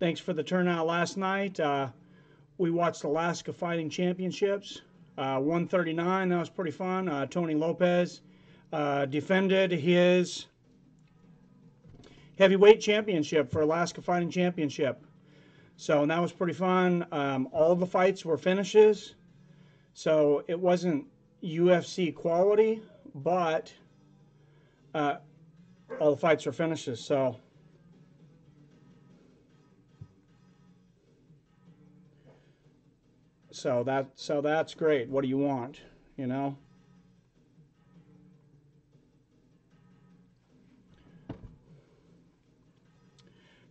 Thanks for the turnout last night. We watched Alaska Fighting Championships. 139, that was pretty fun. Tony Lopez defended his heavyweight championship for Alaska Fighting Championship. So that was pretty fun. All the fights were finishes. So it wasn't UFC quality, but all the fights were finishes. So that's great. What do you want, you know?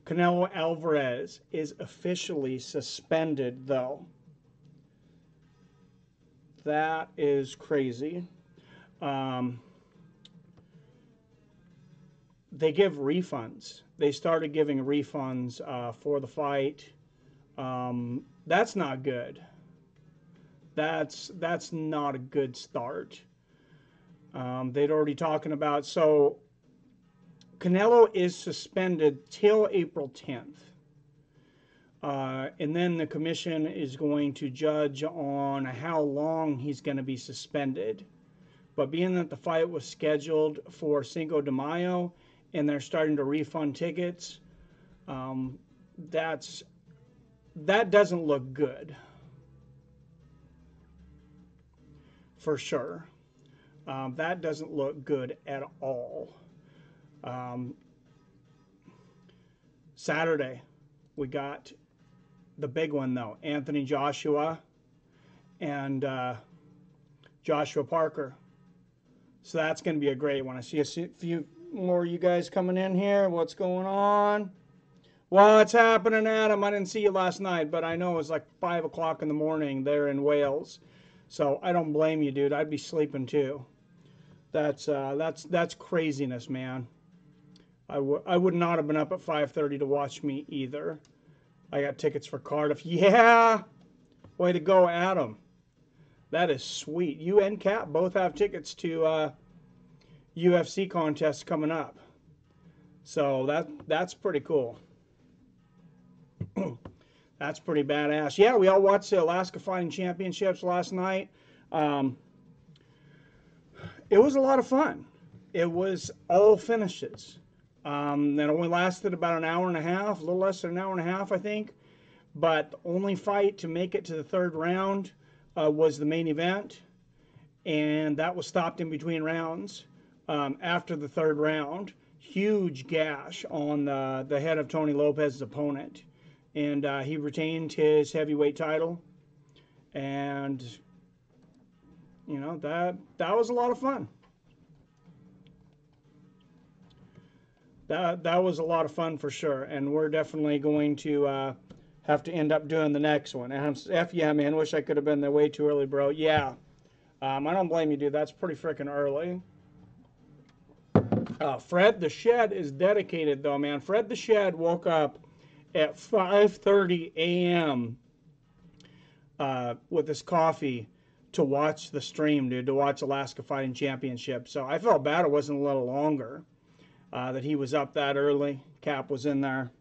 Canelo Alvarez is officially suspended, though. That is crazy. They give refunds. They started giving refunds for the fight. That's not good. That's not a good start. They'd already talking about, so Canelo is suspended till April 10th. And then the commission is going to judge on how long he's going to be suspended. But being that the fight was scheduled for Cinco de Mayo and they're starting to refund tickets, that doesn't look good. For sure. That doesn't look good at all. Saturday, we got the big one, though. Anthony Joshua and Joshua Parker. So that's going to be a great one. I see a few more of you guys coming in here. What's going on? What's happening, Adam? I didn't see you last night, but I know it was like 5 o'clock in the morning there in Wales. So I don't blame you, dude. I'd be sleeping too. That's craziness, man. I would not have been up at 5:30 to watch me either. I got tickets for Cardiff. Yeah! Way to go, Adam. That is sweet. You and Cap both have tickets to UFC contests coming up. So that's pretty cool. That's pretty badass. Yeah, we all watched the Alaska Fighting Championships last night. It was a lot of fun. It was all finishes. It only lasted about an hour and a half, a little less than an hour and a half, I think. But the only fight to make it to the third round was the main event, and that was stopped in between rounds. After the third round, huge gash on the head of Tony Lopez's opponent, and he retained his heavyweight title. And you know, that was a lot of fun. That was a lot of fun for sure, and we're definitely going to have to end up doing the next one. And yeah, man, wish I could have been there way too early, bro. Yeah, I don't blame you, dude. That's pretty freaking early. Fred the Shed is dedicated, though, man. Fred the Shed woke up at 5:30 a.m. With his coffee to watch the stream, dude, to watch Alaska Fighting Championship. So I felt bad it wasn't a little longer, that he was up that early. Cap was in there,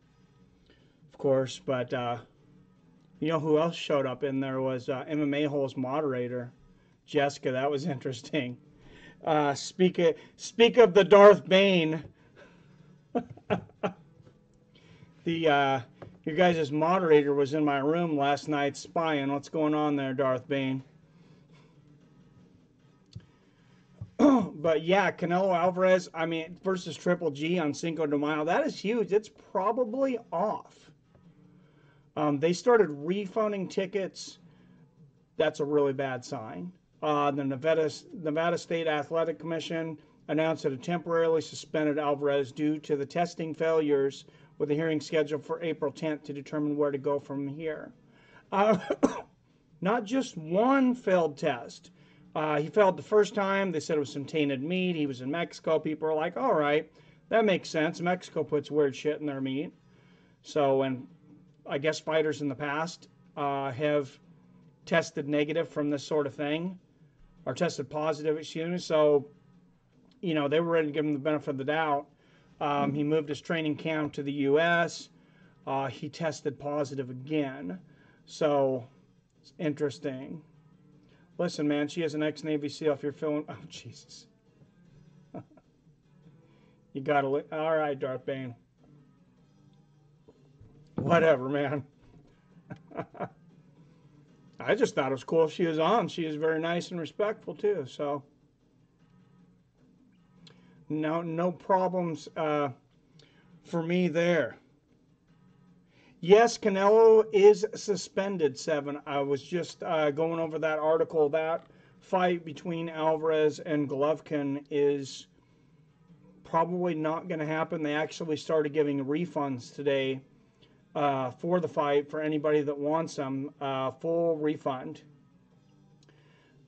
of course. But you know who else showed up in there was MMA Hole's moderator, Jessica. That was interesting. Speak of the Darth Bane. Your guys' moderator was in my room last night spying. What's going on there, Darth Bane? But yeah, Canelo Alvarez, I mean, versus Triple G on Cinco de Mayo, that is huge. It's probably off. They started refunding tickets. That's a really bad sign. The Nevada State Athletic Commission announced that it temporarily suspended Alvarez due to the testing failures, with a hearing scheduled for April 10th to determine where to go from here. Not just one failed test. He failed the first time. They said it was some tainted meat. He was in Mexico. People are like, all right, that makes sense. Mexico puts weird shit in their meat. So, and I guess fighters in the past have tested negative from this sort of thing, or tested positive, excuse me. So, you know, they were ready to give him the benefit of the doubt. He moved his training camp to the U.S. he tested positive again. So it's interesting. Listen, man, she is an ex-Navy SEAL. If you're feeling, oh Jesus, you gotta look. All right, Darth Bane. Whatever, man. I just thought it was cool if she was on. She is very nice and respectful too. So no problems for me there. Yes, Canelo is suspended, 7. I was just going over that article. That fight between Alvarez and Golovkin is probably not going to happen. They actually started giving refunds today for the fight for anybody that wants them. Full refund.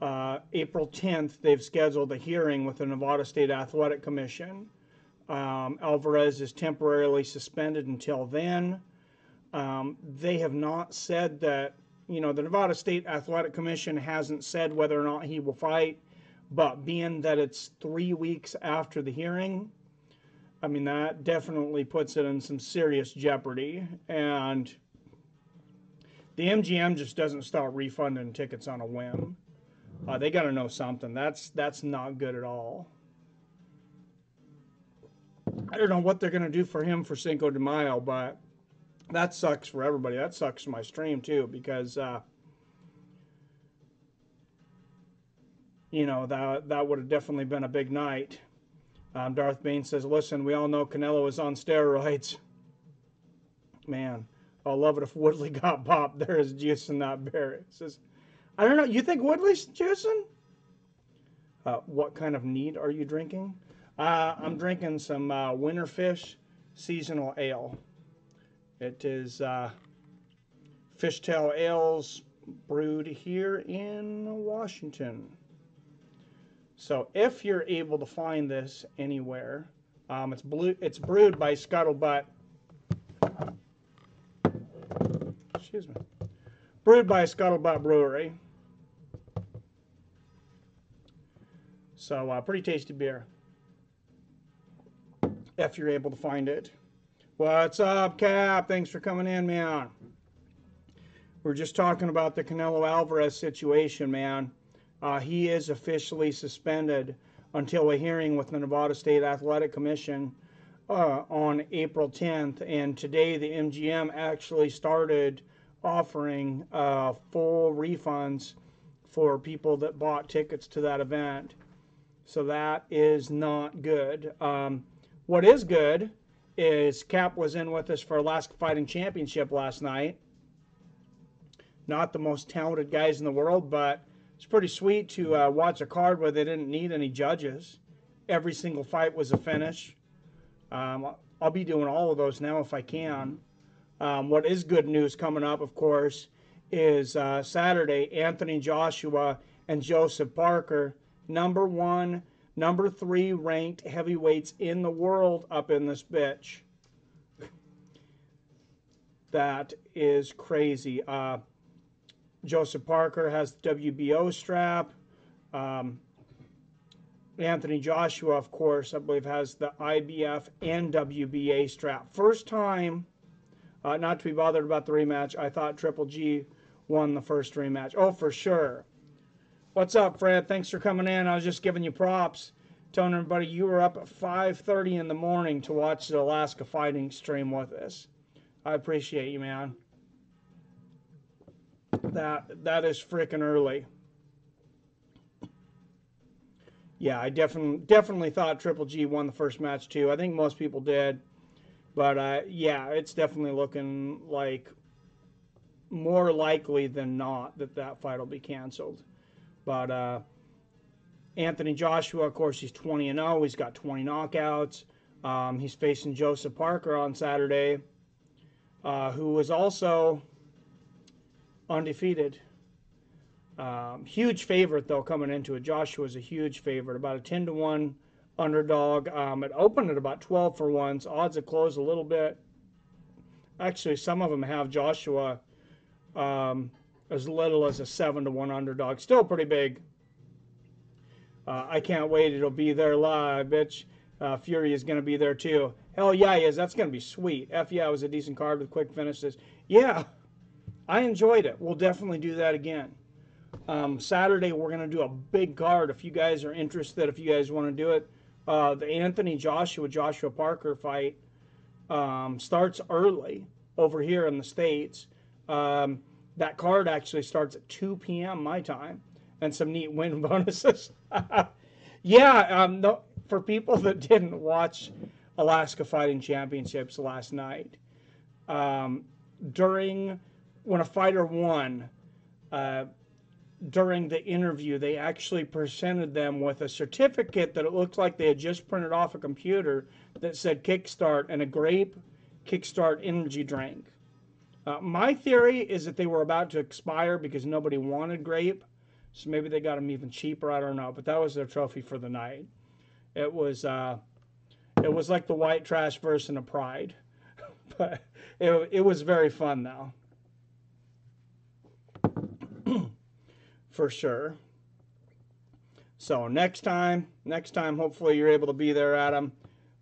April 10th, they've scheduled a hearing with the Nevada State Athletic Commission. Alvarez is temporarily suspended until then. They have not said that, the Nevada State Athletic Commission hasn't said whether or not he will fight, but being that it's 3 weeks after the hearing, I mean, that definitely puts it in some serious jeopardy. And the MGM just doesn't start refunding tickets on a whim. They got to know something. That's not good at all. I don't know what they're going to do for him for Cinco de Mayo, but that sucks for everybody. That sucks for my stream too, because that would have definitely been a big night. Darth Bane says, "Listen, we all know Canelo is on steroids." Man, I'll love it if Woodley got popped. There is juice in that beer. It says, I don't know. You think Woodley's juicing? What kind of neat are you drinking? I'm drinking some Winterfish Seasonal Ale. It is fishtail ales brewed here in Washington. So if you're able to find this anywhere, it's brewed by Scuttlebutt. Excuse me. Brewed by Scuttlebutt Brewery. So pretty tasty beer. If you're able to find it. What's up, Cap? Thanks for coming in, man. We're just talking about the Canelo Alvarez situation, man. He is officially suspended until a hearing with the Nevada State Athletic Commission on April 10th. And today the MGM actually started offering full refunds for people that bought tickets to that event. So that is not good. What is good is Cap was in with us for Alaska Fighting Championship last night. Not the most talented guys in the world, but it's pretty sweet to watch a card where they didn't need any judges. Every single fight was a finish. I'll be doing all of those now if I can. What is good news coming up, of course, is Saturday, Anthony Joshua and Joseph Parker, number 1, number 3 ranked heavyweights in the world up in this bitch. That is crazy. Joseph Parker has the WBO strap. Anthony Joshua, of course, I believe has the IBF and WBA strap. First time, not to be bothered about the rematch, I thought Triple G won the first rematch. Oh, for sure. What's up, Fred? Thanks for coming in. I was just giving you props. Telling everybody you were up at 5:30 in the morning to watch the Alaska Fighting stream with us. I appreciate you, man. That is freaking early. Yeah, I definitely thought Triple G won the first match too. I think most people did. But yeah, it's definitely looking like more likely than not that fight will be canceled. But Anthony Joshua, of course, he's 20-0. He's got 20 knockouts. He's facing Joseph Parker on Saturday, who was also undefeated. Huge favorite, though, coming into it. Joshua's a huge favorite, about a 10-1 underdog. It opened at about 12 for once. Odds have closed a little bit. Actually, some of them have Joshua as little as a 7-1 underdog. Still pretty big. I can't wait. It'll be there live, bitch. Fury is going to be there too. Hell yeah, he is. That's going to be sweet. F yeah, it was a decent card with quick finishes. Yeah, I enjoyed it. We'll definitely do that again. Saturday, we're going to do a big card. If you guys are interested, if you guys want to do it, the Anthony Joshua Parker fight starts early over here in the States. That card actually starts at 2 p.m. my time, and some neat win bonuses. Yeah, no, for people that didn't watch Alaska Fighting Championships last night, during when a fighter won, during the interview, they actually presented them with a certificate that it looked like they had just printed off a computer that said Kickstart and a grape Kickstart energy drink. My theory is that they were about to expire because nobody wanted grape, so maybe they got them even cheaper. I don't know, but that was their trophy for the night. It was like the white trash version of Pride, but it was very fun though. For sure. So next time, hopefully you're able to be there, Adam.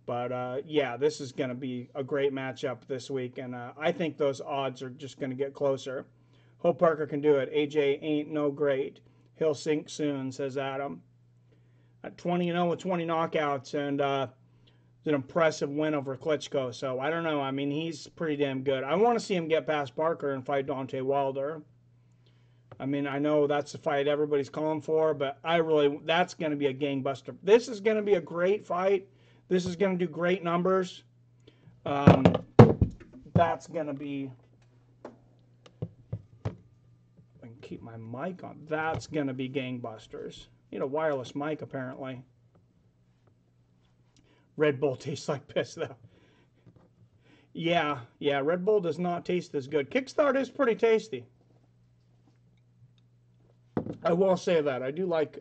But yeah, this is going to be a great matchup this week, and I think those odds are just going to get closer. Hope Parker can do it. AJ ain't no great. He'll sink soon, says Adam. At 20-0 with 20 knockouts, and it's an impressive win over Klitschko. So I don't know. I mean, he's pretty damn good. I want to see him get past Parker and fight Deontay Wilder. I mean, I know that's the fight everybody's calling for, but that's going to be a gangbuster. This is going to be a great fight. This is going to do great numbers. That's going to be, I can keep my mic on. That's going to be gangbusters. Need a wireless mic, apparently. Red Bull tastes like piss, though. Yeah, Red Bull does not taste as good. Kickstart is pretty tasty. I will say that I do like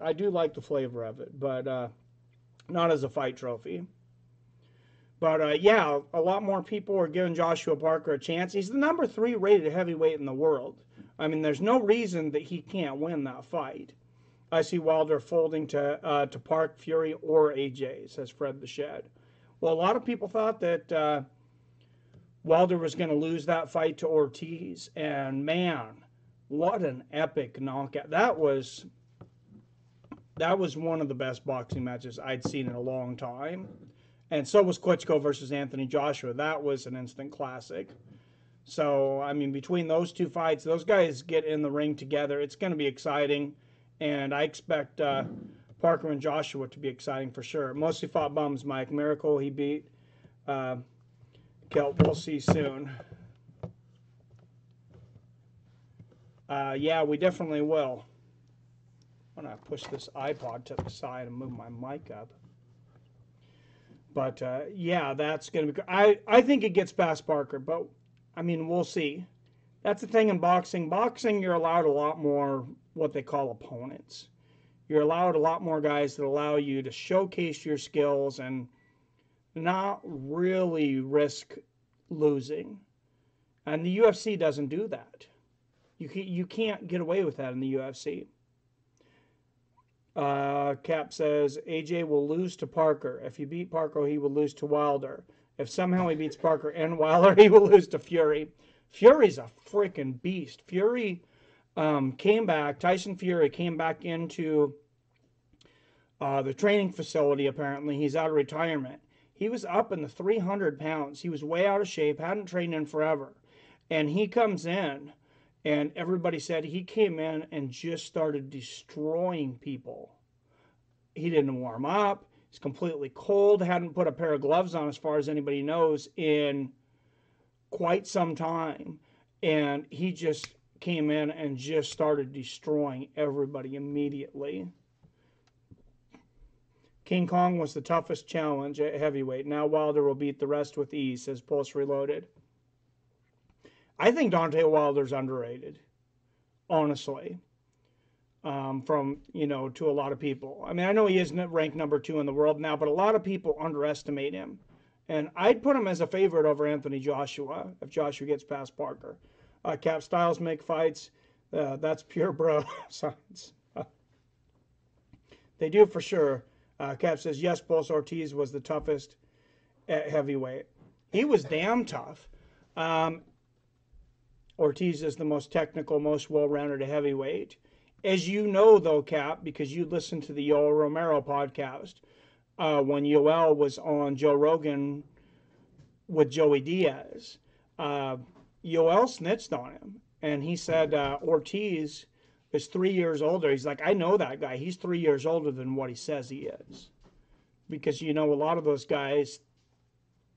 the flavor of it, but not as a fight trophy. But yeah, a lot more people are giving Joshua Parker a chance. He's the number 3 rated heavyweight in the world. I mean, there's no reason that he can't win that fight. I see Wilder folding to Park, Fury, or AJ, says Fred the Shed. Well, a lot of people thought that Wilder was going to lose that fight to Ortiz, and man, what an epic knockout. That was one of the best boxing matches I'd seen in a long time. And so was Klitschko versus Anthony Joshua. That was an instant classic. So, I mean, between those two fights, those guys get in the ring together. It's going to be exciting. And I expect Parker and Joshua to be exciting for sure. Mostly fought bums, Mike. Miracle, he beat Kelp. We'll see soon. Yeah, we definitely will. I'm going to push this iPod to the side and move my mic up. But, yeah, that's going to be... I think it gets past Parker, but, I mean, we'll see. That's the thing in boxing. Boxing, you're allowed a lot more what they call opponents. You're allowed a lot more guys that allow you to showcase your skills and not really risk losing. And the UFC doesn't do that. You can't get away with that in the UFC. Cap says, AJ will lose to Parker. If you beat Parker, he will lose to Wilder. If somehow he beats Parker and Wilder, he will lose to Fury. Fury's a freaking beast. Fury came back. Tyson Fury came back into the training facility, apparently. He's out of retirement. He was up in the 300 pounds. He was way out of shape, hadn't trained in forever. And he comes in, and everybody said he came in and just started destroying people. He didn't warm up. He's completely cold. Hadn't put a pair of gloves on, as far as anybody knows, in quite some time. And he just came in and just started destroying everybody immediately. King Kong was the toughest challenge at heavyweight. Now Wilder will beat the rest with ease, says Pulse Reloaded. I think Deontay Wilder's underrated, honestly, from, to a lot of people. I mean, I know he isn't ranked number 2 in the world now, but a lot of people underestimate him. And I'd put him as a favorite over Anthony Joshua if Joshua gets past Parker. Cap Styles make fights. That's pure bro science. They do for sure. Cap says, yes, Pulse Ortiz was the toughest at heavyweight. He was damn tough. Ortiz is the most technical, most well-rounded heavyweight. As you know, though, Cap, because you listened to the Yoel Romero podcast, when Yoel was on Joe Rogan with Joey Diaz, Yoel snitched on him. And he said Ortiz is 3 years older. He's like, I know that guy. He's 3 years older than what he says he is. Because, you know, a lot of those guys,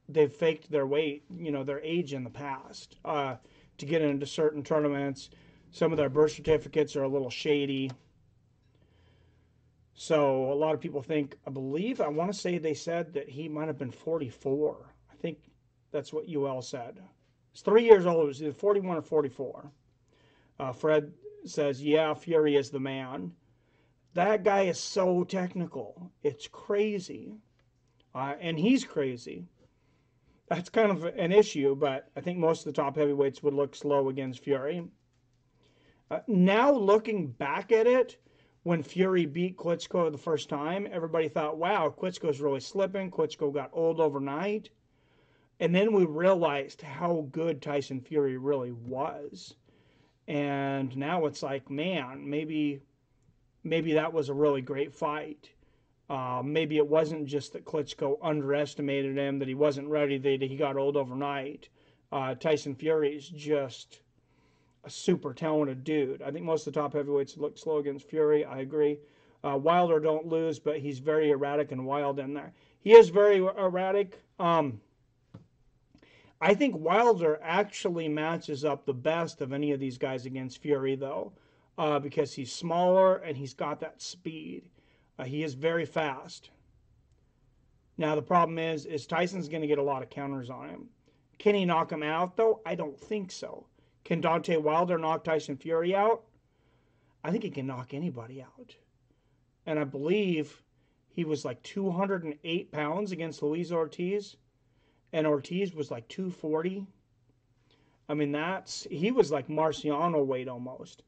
they've faked their weight, you know, their age in the past to get into certain tournaments. Some of their birth certificates are a little shady. So a lot of people think, I want to say they said that he might have been 44. I think that's what UL said. He's 3 years old. It was either 41 or 44. Fred says, yeah, Fury is the man. That guy is so technical. It's crazy. And he's crazy. That's kind of an issue, but I think most of the top heavyweights would look slow against Fury. Now looking back at it, when Fury beat Klitschko the first time, everybody thought, wow, Klitschko's really slipping. Klitschko got old overnight. And then we realized how good Tyson Fury really was. And now it's like, man, maybe that was a really great fight. Maybe it wasn't just that Klitschko underestimated him, that he wasn't ready, that he got old overnight. Tyson Fury is just a super talented dude. I think most of the top heavyweights look slow against Fury. I agree. Wilder don't lose, but he's very erratic and wild in there. He is very erratic. I think Wilder actually matches up the best of any of these guys against Fury, though, because he's smaller and he's got that speed. He is very fast. Now, the problem is Tyson's going to get a lot of counters on him. Can he knock him out, though? I don't think so. Can Deontay Wilder knock Tyson Fury out? I think he can knock anybody out. And I believe he was like 208 pounds against Luis Ortiz. And Ortiz was like 240. I mean, he was like Marciano weight almost.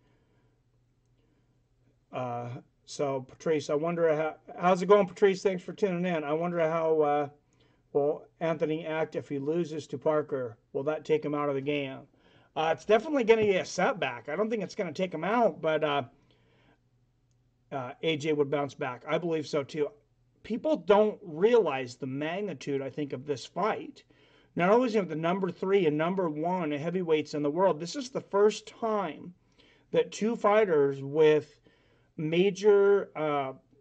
So, Patrice, I wonder how's it going, Patrice? Thanks for tuning in. I wonder how will Anthony act if he loses to Parker. Will that take him out of the game? It's definitely going to be a setback. I don't think it's going to take him out, but AJ would bounce back. I believe so, too. People don't realize the magnitude, I think, of this fight. Not only is it the number 3 and number 1 heavyweights in the world, this is the first time that two fighters with major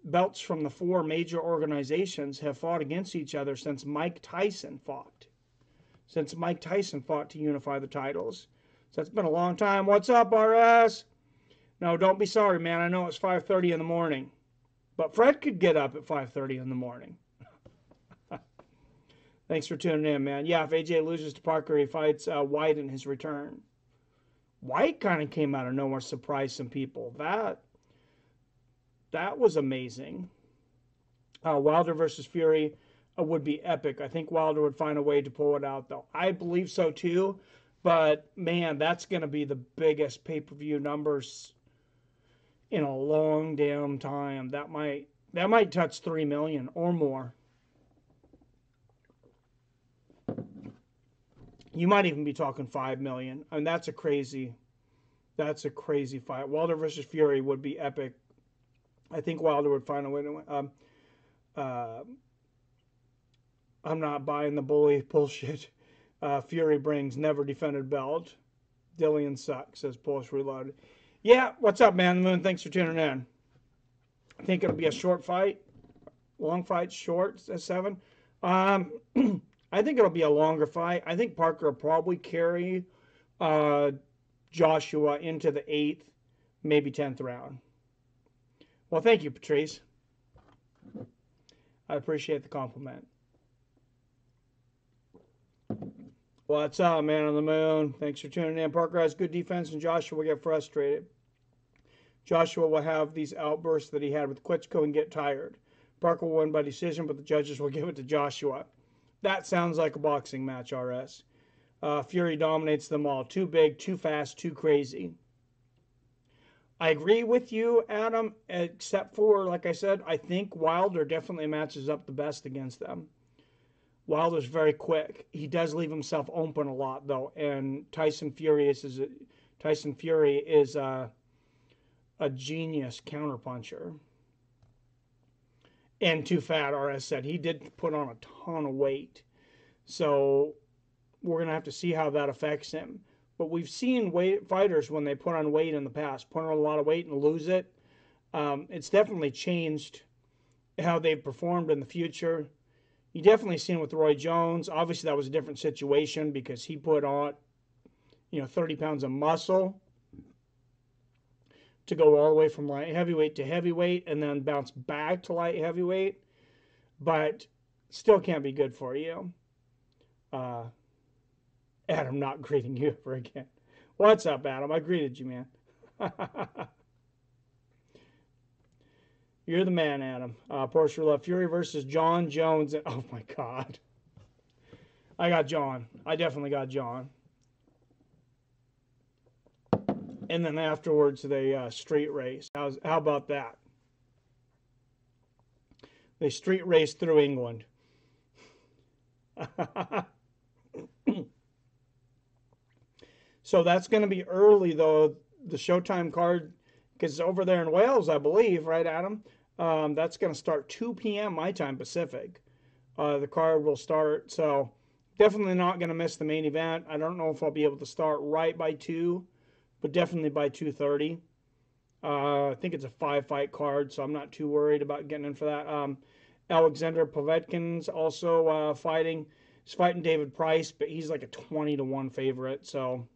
belts from the 4 major organizations have fought against each other since Mike Tyson fought. Since Mike Tyson fought to unify the titles. So it's been a long time. What's up, RS? No, don't be sorry, man. I know it's 5:30 in the morning. But Fred could get up at 5:30 in the morning. Thanks for tuning in, man. Yeah, if AJ loses to Parker, he fights White in his return. White kind of came out of nowhere, surprised some people. That was amazing. Wilder versus Fury would be epic. I think Wilder would find a way to pull it out, though. I believe so, too. But, man, that's going to be the biggest pay-per-view numbers in a long damn time. That might touch 3 million or more. You might even be talking 5 million. And that's a crazy fight. Wilder versus Fury would be epic. I think Wilder would find a way to win. I'm not buying the bully bullshit. Fury brings never defended belt. Dillian sucks, says Polish Reloaded. Yeah, what's up, man? The Moon, thanks for tuning in. I think it'll be a short fight. Long fight, short, 7. I think it'll be a longer fight. I think Parker will probably carry Joshua into the 8th, maybe 10th round. Well, thank you, Patrice. I appreciate the compliment. What's up, man on the moon? Thanks for tuning in. Parker has good defense, and Joshua will get frustrated. Joshua will have these outbursts that he had with Klitschko and get tired. Parker will win by decision, but the judges will give it to Joshua. That sounds like a boxing match, RS. Fury dominates them all. Too big, too fast, too crazy. I agree with you, Adam, except for, like I said, I think Wilder definitely matches up the best against them. Wilder's very quick. He does leave himself open a lot, though, and Tyson Fury is a genius counterpuncher. And too fat, RS said. He did put on a ton of weight. So we're going to have to see how that affects him. But we've seen fighters when they put on weight in the past, put on a lot of weight and lose it. It's definitely changed how they've performed in the future. You definitely seen with Roy Jones. Obviously, that was a different situation because he put on, 30 pounds of muscle to go all the way from light heavyweight to heavyweight and then bounce back to light heavyweight. But still can't be good for you. Adam, not greeting you ever again. What's up, Adam? I greeted you, man. You're the man, Adam. Porsche Love Fury versus John Jones. Oh, my God. I got John. I definitely got John. And then afterwards, they street race. How about that? They street race through England. So that's going to be early, though, the Showtime card, because over there in Wales, I believe, right, Adam? That's going to start 2 p.m. my time, Pacific. The card will start, so definitely not going to miss the main event. I don't know if I'll be able to start right by 2, but definitely by 2:30. I think it's a 5-fight card, so I'm not too worried about getting in for that. Alexander Povetkin's also fighting. He's fighting David Price, but he's like a 20-1 favorite, so...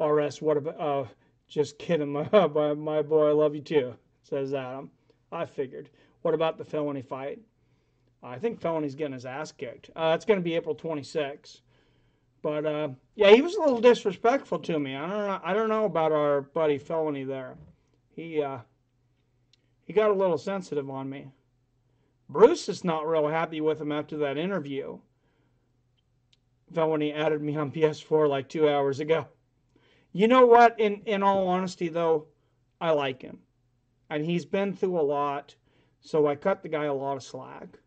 RS, what about, just kidding, my boy, I love you too, says Adam. I figured. What about the felony fight? I think felony's getting his ass kicked. It's going to be April 26th. But, yeah, he was a little disrespectful to me. I don't know about our buddy felony there. He got a little sensitive on me. Bruce is not real happy with him after that interview. Felony added me on PS4 like 2 hours ago. You know what? In all honesty, though, I like him. And he's been through a lot, so I cut the guy a lot of slack.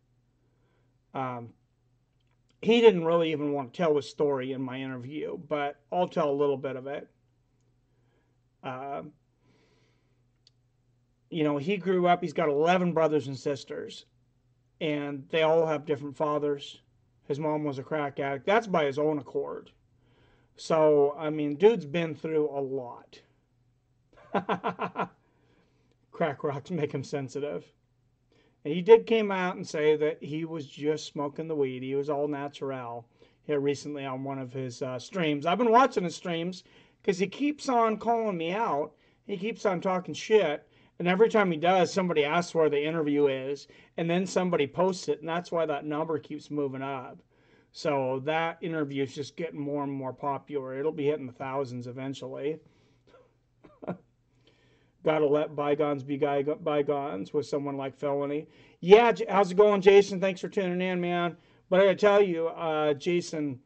He didn't really even want to tell his story in my interview, but I'll tell a little bit of it. He grew up, he's got 11 brothers and sisters, and they all have different fathers. His mom was a crack addict. That's by his own accord. So, I mean, dude's been through a lot. Crack rocks make him sensitive. And he did came out and say that he was just smoking the weed. He was all natural here recently on one of his streams. I've been watching his streams because he keeps on calling me out. He keeps on talking shit. And every time he does, somebody asks where the interview is. And then somebody posts it. And that's why that number keeps moving up. So that interview is just getting more and more popular. It'll be hitting the thousands eventually. Gotta let bygones be bygones with someone like Felony. Yeah, how's it going, Jason? Thanks for tuning in, man. But I gotta tell you, Jason,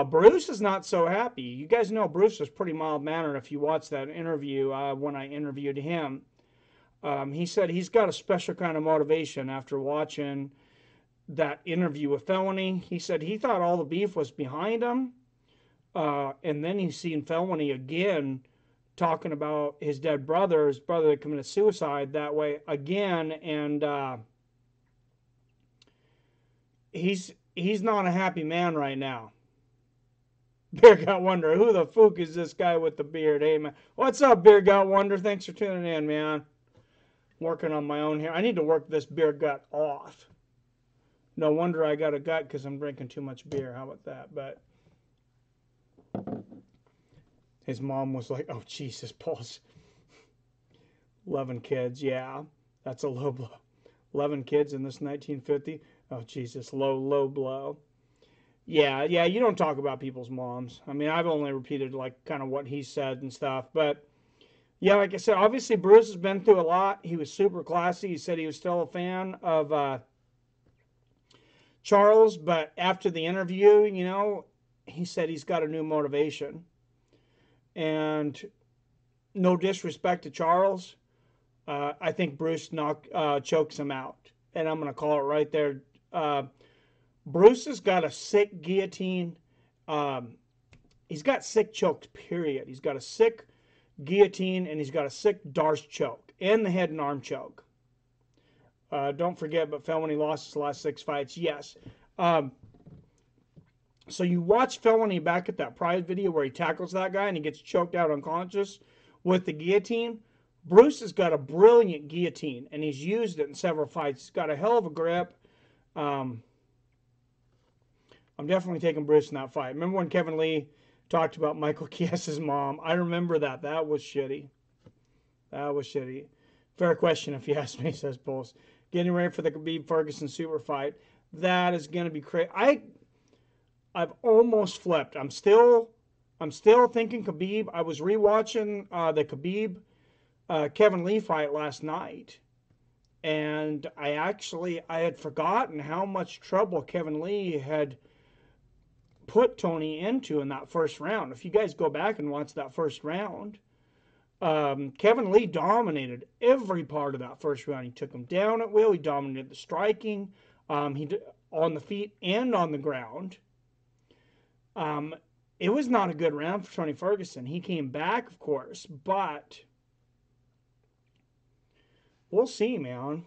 Bruce is not so happy. You guys know Bruce was pretty mild-mannered if you watched that interview when I interviewed him. He said he's got a special kind of motivation after watching that interview with Felony. He said he thought all the beef was behind him, and then he's seen Felony again talking about his dead brother, his brother that committed suicide that way again, and he's not a happy man right now. Beer Gut Wonder, who the fook is this guy with the beard? Hey, man. What's up, Beer Gut Wonder? Thanks for tuning in, man. Working on my own here. I need to work this beer gut off. No wonder I got a gut because I'm drinking too much beer. How about that? But his mom was like, oh, Jesus, Paul's 11 kids. Yeah, that's a low blow. 11 kids in this 1950. Oh, Jesus, low blow. Yeah, you don't talk about people's moms. I mean, I've only repeated, like, kind of what he said and stuff. But, yeah, like I said, obviously Bruce has been through a lot. He was super classy. He said he was still a fan of Charles, but after the interview, he said he's got a new motivation. And no disrespect to Charles, I think Bruce chokes him out. And I'm going to call it right there. Bruce has got a sick guillotine. He's got sick chokes, period. He's got a sick guillotine, and he's got a sick Darce choke, and the head and arm choke. Don't forget, but Felony lost his last 6 fights. Yes. So you watch Felony back at that Pride video where he tackles that guy and he gets choked out unconscious with the guillotine. Bruce has got a brilliant guillotine, and he's used it in several fights. He's got a hell of a grip. I'm definitely taking Bruce in that fight. Remember when Kevin Lee talked about Michael Chiesa's mom? I remember that. That was shitty. That was shitty. Fair question if you ask me, says Pulse. Getting ready for the Khabib-Ferguson super fight. That is going to be crazy. I've almost flipped. I'm still thinking Khabib. I was rewatching the Khabib Kevin Lee fight last night, and I had forgotten how much trouble Kevin Lee had put Tony into in that first round. If you guys go back and watch that first round, Kevin Lee dominated every part of that first round. He took him down at will. He dominated the striking. He on the feet and on the ground. It was not a good round for Tony Ferguson. He came back, of course, but we'll see, man.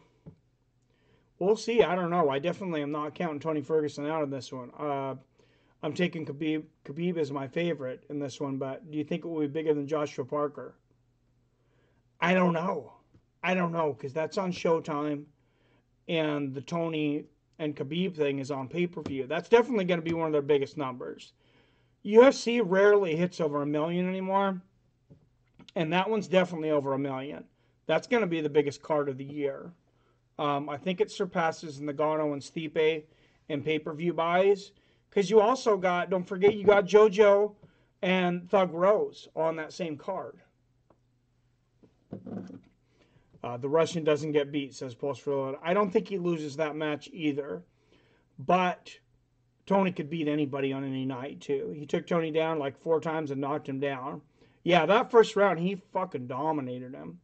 We'll see. I don't know. I definitely am not counting Tony Ferguson out of this one. I'm taking Khabib. Khabib is my favorite in this one, but do you think it will be bigger than Joshua Parker? I don't know. I don't know, because that's on Showtime, and the Tony and Khabib thing is on pay-per-view. That's definitely going to be one of their biggest numbers. UFC rarely hits over 1 million anymore, and that one's definitely over 1 million. That's going to be the biggest card of the year. I think it surpasses Ngannou and Stipe in pay-per-view buys, because you also got, don't forget, you got JoJo and Thug Rose on that same card. The Russian doesn't get beat, says Post Reload. I don't think he loses that match either, but Tony could beat anybody on any night, too. He took Tony down like 4 times and knocked him down. Yeah, that first round, he fucking dominated him.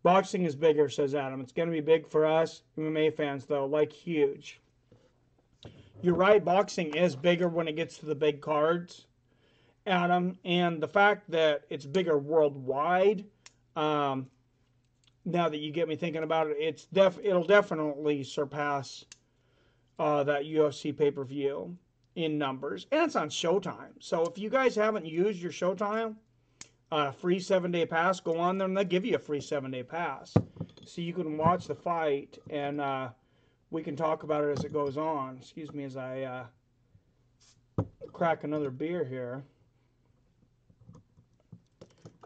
Boxing is bigger, says Adam. It's going to be big for us MMA fans, though, like huge. You're right, boxing is bigger when it gets to the big cards, Adam. And the fact that it's bigger worldwide, now that you get me thinking about it, it'll definitely surpass that UFC pay-per-view in numbers. And it's on Showtime. So if you guys haven't used your Showtime free 7-day pass, go on there and they'll give you a free 7-day pass. So you can watch the fight and we can talk about it as it goes on. Excuse me as I crack another beer here.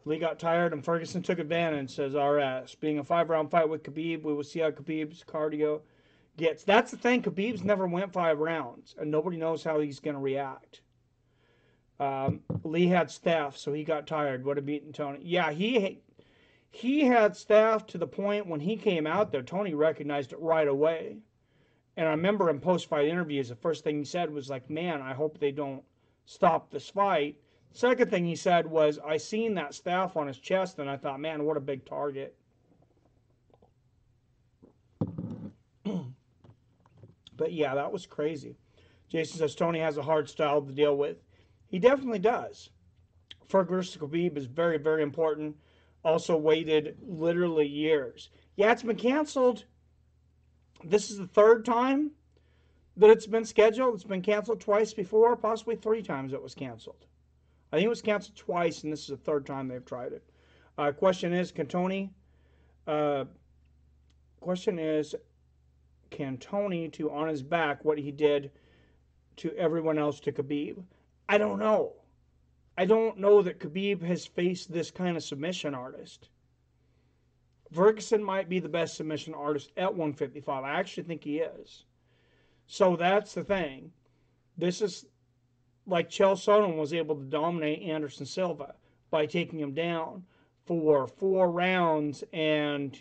Lee got tired and Ferguson took advantage, says RS. Being a 5-round fight with Khabib, we will see how Khabib's cardio gets. That's the thing. Khabib's never went 5 rounds, and nobody knows how he's going to react. Lee had staph, so he got tired. Would have beaten Tony. Yeah, he had staph to the point when he came out there, Tony recognized it right away. And I remember in post-fight interviews, the first thing he said was like, man, I hope they don't stop this fight. Second thing he said was, I seen that staph on his chest, and I thought, man, what a big target. But yeah, that was crazy. Jason says Tony has a hard style to deal with. He definitely does. Ferguson Khabib is very, very important. Also waited literally years. Yeah, it's been canceled. This is the 3rd time that it's been scheduled. It's been canceled twice before, possibly 3 times it was canceled. I think it was canceled twice, and this is the 3rd time they've tried it. Question is, can Tony to on his back what he did to everyone else to Khabib? I don't know. I don't know that Khabib has faced this kind of submission artist. Ferguson might be the best submission artist at 155. I actually think he is. So that's the thing. This is like Chael Sonnen was able to dominate Anderson Silva by taking him down for 4 rounds and,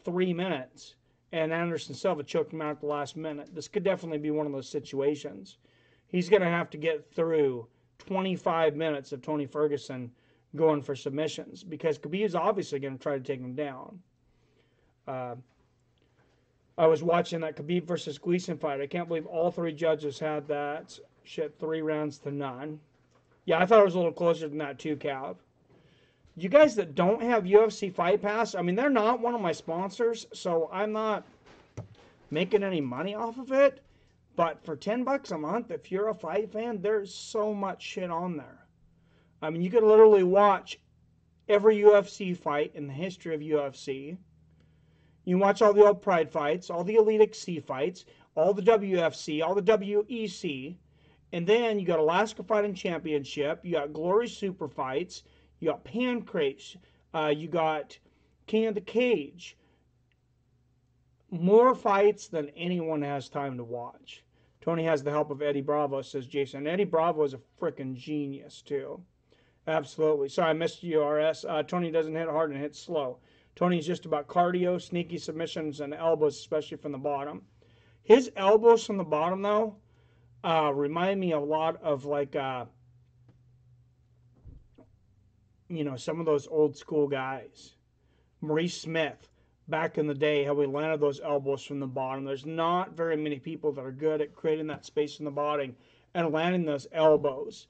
3 minutes. And Anderson Silva choked him out at the last minute. This could definitely be one of those situations. He's going to have to get through 25 minutes of Tony Ferguson going for submissions because Khabib is obviously going to try to take him down. I was watching that Khabib versus Gleason fight. I can't believe all three judges had that shit 3 rounds to none. Yeah, I thought it was a little closer than that too, Cav. You guys that don't have UFC Fight Pass, I mean, they're not one of my sponsors, so I'm not making any money off of it. But for $10 a month, if you're a fight fan, there's so much shit on there. I mean, you could literally watch every UFC fight in the history of UFC. You can watch all the old Pride fights, all the Elite XC fights, all the WFC, all the WEC, and then you got Alaska Fighting Championship, you got Glory Super Fights, you got Pancrase, you got King of the Cage. More fights than anyone has time to watch. Tony has the help of Eddie Bravo, says Jason. And Eddie Bravo is a freaking genius, too. Absolutely. Sorry, I missed you, RS. Tony doesn't hit hard and hits slow. Tony's just about cardio, sneaky submissions, and elbows, especially from the bottom. His elbows from the bottom, though, remind me a lot of, like, you know, some of those old school guys. Maurice Smith, back in the day, how we landed those elbows from the bottom. There's not very many people that are good at creating that space in the bottom and landing those elbows.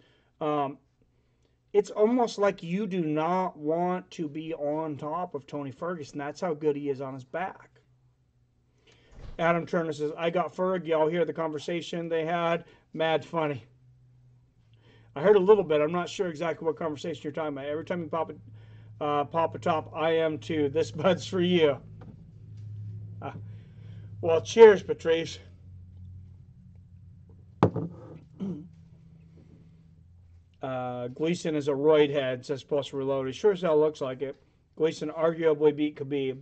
It's almost like you do not want to be on top of Tony Ferguson. That's how good he is on his back. Adam Turner says, I got Ferg. Y'all hear the conversation they had? Mad funny. I heard a little bit. I'm not sure exactly what conversation you're talking about. Every time you pop a top, I am too. This bud's for you. Well, cheers, Patrice. Gleason is a roid head, says Plus Reloaded. Sure as hell looks like it. Gleason arguably beat Khabib.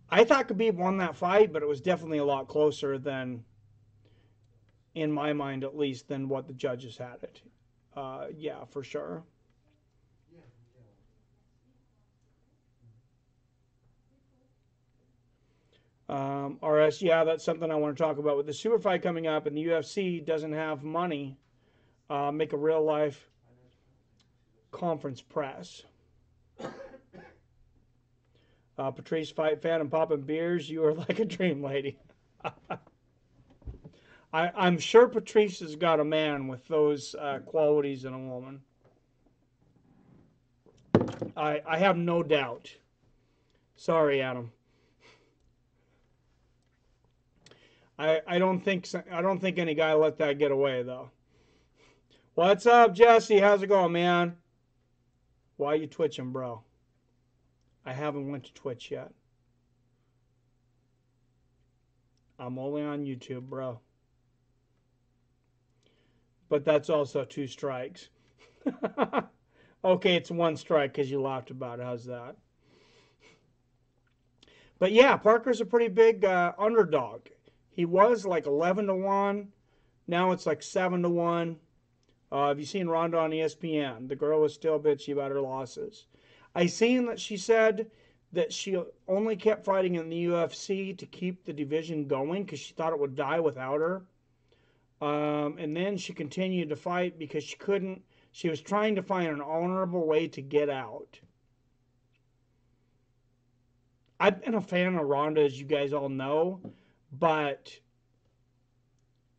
I thought Khabib won that fight, but it was definitely a lot closer than, in my mind at least, than what the judges had it. Yeah, for sure. RS, yeah, that's something I want to talk about. With the super fight coming up and the UFC doesn't have money, make a real life conference press. Patrice fight fan and popping beers, you are like a dream lady. I'm sure Patrice has got a man with those qualities in a woman. I have no doubt. Sorry, Adam. I don't think any guy let that get away though. What's up, Jesse? How's it going, man? Why are you twitching, bro? I haven't went to Twitch yet. I'm only on YouTube, bro. But that's also 2 strikes. Okay, it's 1 strike because you laughed about it. How's that? But yeah, Parker's a pretty big underdog. He was like 11-1. Now it's like 7-1. Have you seen Ronda on ESPN? The girl is still bitchy about her losses. I seen that she said that she only kept fighting in the UFC to keep the division going because she thought it would die without her. And then she continued to fight because she couldn't. She was trying to find an honorable way to get out. I've been a fan of Ronda, as you guys all know, but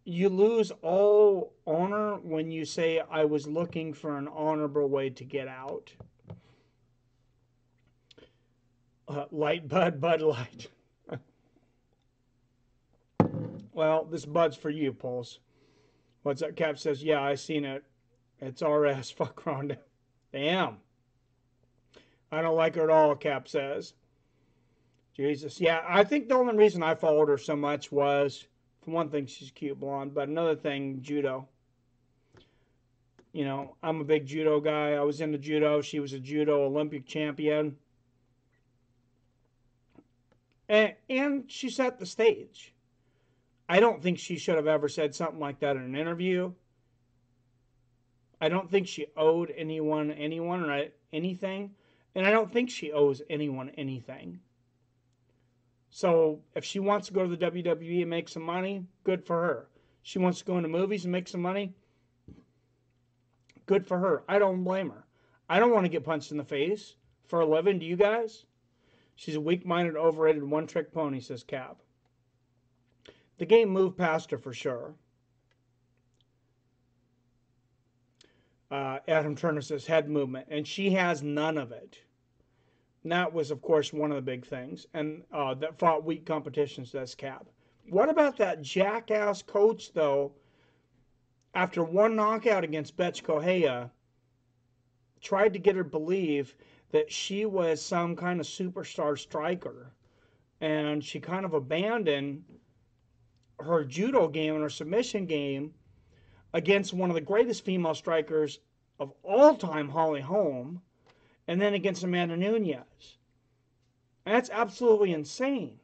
you lose all honor when you say, I was looking for an honorable way to get out. Light Bud Light. Well, this Bud's for you, Pulse. What's that? Cap says, yeah, I seen it. It's RS. Fuck Ronda. Damn. I don't like her at all, Cap says. Jesus. Yeah, I think the only reason I followed her so much was, for one thing, she's cute blonde, but another thing, judo. You know, I'm a big judo guy. I was into judo. She was a judo Olympic champion. And she set the stage. I don't think she should have ever said something like that in an interview. I don't think she owed anyone or anything. And I don't think she owes anyone anything. So if she wants to go to the WWE and make some money, good for her. She wants to go into movies and make some money, good for her. I don't blame her. I don't want to get punched in the face for a living. Do you guys? She's a weak-minded, overrated, one-trick pony, says Cap. The game moved past her for sure. Adam Turner says head movement, and she has none of it. And that was, of course, one of the big things. And that fought weak competition, says Cap. What about that jackass coach, though, after one knockout against Betch Correia, tried to get her to believe that she was some kind of superstar striker. And she kind of abandoned her judo game and her submission game against one of the greatest female strikers of all time, Holly Holm, and then against Amanda Nunes. And that's absolutely insane.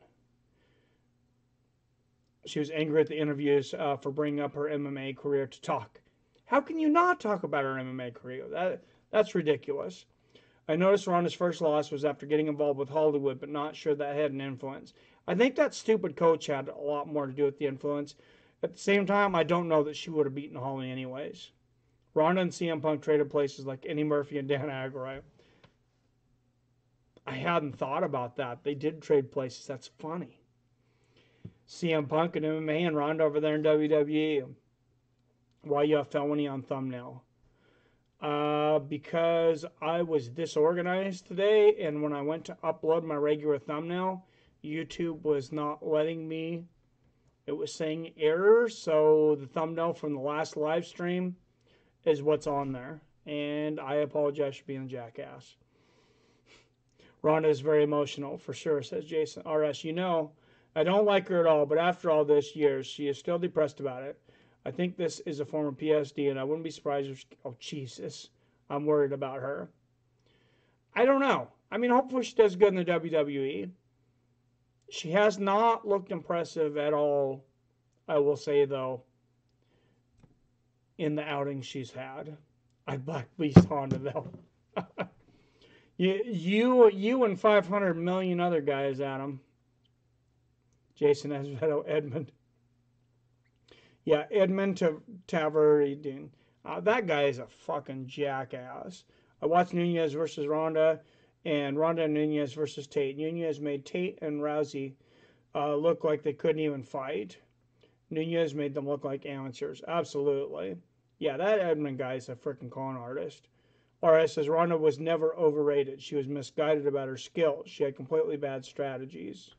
She was angry at the interviews for bringing up her MMA career to talk. How can you not talk about her MMA career? That's ridiculous. I noticed Ronda's first loss was after getting involved with Hollywood, but not sure that had an influence. I think that stupid coach had a lot more to do with the influence. At the same time, I don't know that she would have beaten Holly anyways. Ronda and CM Punk traded places like Eddie Murphy and Dan Aykroyd. I hadn't thought about that. They did trade places. That's funny. CM Punk and MMA and Ronda over there in WWE. Why you have felony on thumbnail? Because I was disorganized today, and when I went to upload my regular thumbnail, YouTube was not letting me. It was saying error, so the thumbnail from the last live stream is what's on there. And I apologize for being a jackass. Ronda is very emotional, for sure, says Jason. RS, you know, I don't like her at all, but after all this years, she is still depressed about it. I think this is a form of PSD, and I wouldn't be surprised if oh, Jesus, I'm worried about her. I don't know. I mean, hopefully she does good in the WWE. She has not looked impressive at all, I will say, though, in the outings she's had. I Black Beast Honda, though. you and 500 million other guys, Adam. Jason Azevedo, Edmund. Yeah, Edmund Tavaridin. That guy is a fucking jackass. I watched Nunez versus Ronda and Ronda and Nunez versus Tate. Nunez made Tate and Rousey look like they couldn't even fight. Nunez made them look like amateurs. Absolutely. Yeah, that Edmund guy is a freaking con artist. RS says Ronda was never overrated. She was misguided about her skills. She had completely bad strategies.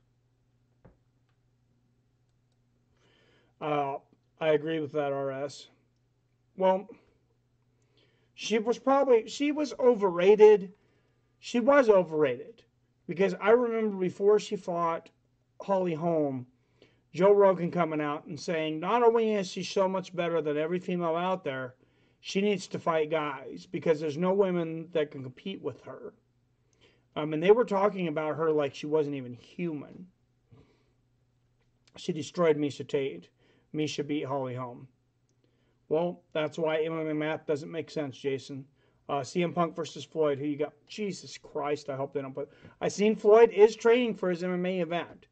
I agree with that, RS. Well, she was overrated. She was overrated. Because I remember before she fought Holly Holm, Joe Rogan coming out and saying, not only is she so much better than every female out there, she needs to fight guys because there's no women that can compete with her. And they were talking about her like she wasn't even human. She destroyed Miesha Tate. Miesha beat Holly Holm. Well, that's why MMA math doesn't make sense, Jason. CM Punk versus Floyd. Who you got? Jesus Christ, I hope they don't put... I seen Floyd is training for his MMA event.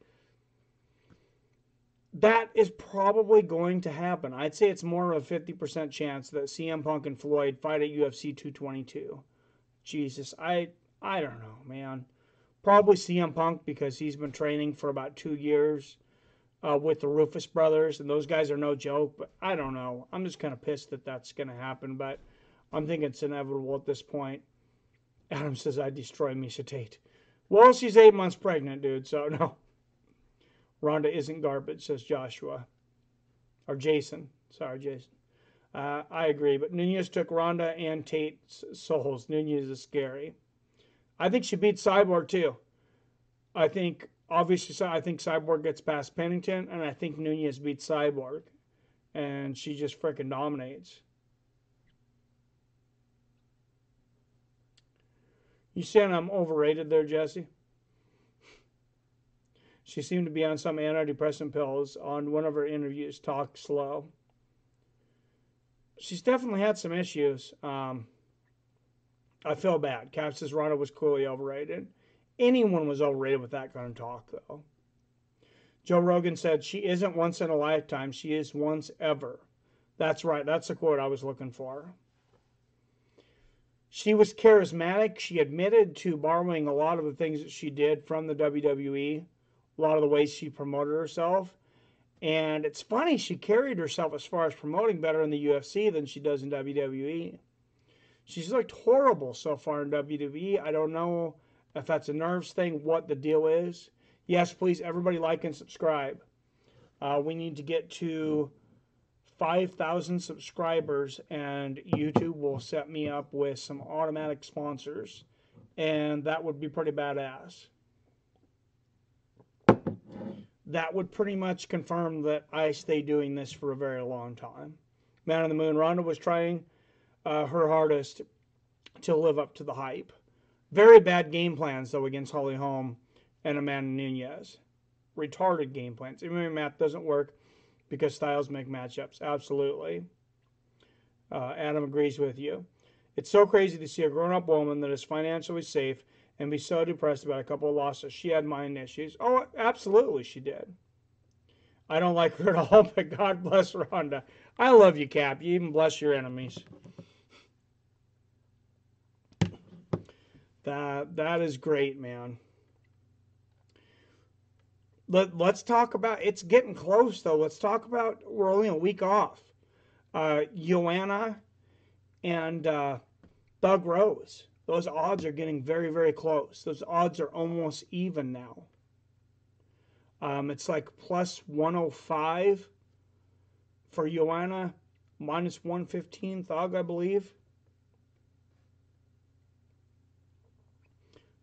That is probably going to happen. I'd say it's more of a 50% chance that CM Punk and Floyd fight at UFC 222. Jesus, I don't know, man. Probably CM Punk because he's been training for about 2 years with the Rufus brothers, and those guys are no joke, but I don't know. I'm just kind of pissed that that's going to happen, but I'm thinking it's inevitable at this point. Adam says, I destroy Miesha Tate. Well, she's 8 months pregnant, dude, so no. Ronda isn't garbage, says Joshua. Or Jason. Sorry, Jason. I agree, but Nunez took Ronda and Tate's souls. Nunez is scary. I think she beat Cyborg, too. I think Cyborg gets past Pennington, and I think Nunez beats Cyborg. And she just freaking dominates. You saying I'm overrated there, Jesse? She seemed to be on some antidepressant pills on one of her interviews. Talk slow. She's definitely had some issues. I feel bad. Cap says Ronda was clearly overrated. Anyone was overrated with that kind of talk, though. Joe Rogan said, she isn't once in a lifetime. She is once ever. That's right. That's the quote I was looking for. She was charismatic. She admitted to borrowing a lot of the things that she did from the WWE, a lot of the ways she promoted herself. And it's funny, she carried herself as far as promoting better in the UFC than she does in WWE. She's looked horrible so far in WWE. I don't know if that's a nerves thing, what the deal is. Yes, please, everybody like and subscribe. We need to get to 5,000 subscribers, and YouTube will set me up with some automatic sponsors, and that would be pretty badass. That would pretty much confirm that I stay doing this for a very long time. Man on the Moon, Ronda was trying her hardest to live up to the hype. Very bad game plans, though, against Holly Holm and Amanda Nunes. Retarded game plans. MMA math doesn't work because styles make matchups. Absolutely. Adam agrees with you. It's so crazy to see a grown-up woman that is financially safe and be so depressed about a couple of losses. She had mind issues. Oh, absolutely she did. I don't like her at all, but God bless Ronda. I love you, Cap. You even bless your enemies. That is great, man. Let's talk about, it's getting close, though. Let's talk about, we're only a week off. Joanna and Doug Rose. Those odds are getting very, very close. Those odds are almost even now. It's like plus 105 for Joanna, minus 115 Thug, I believe.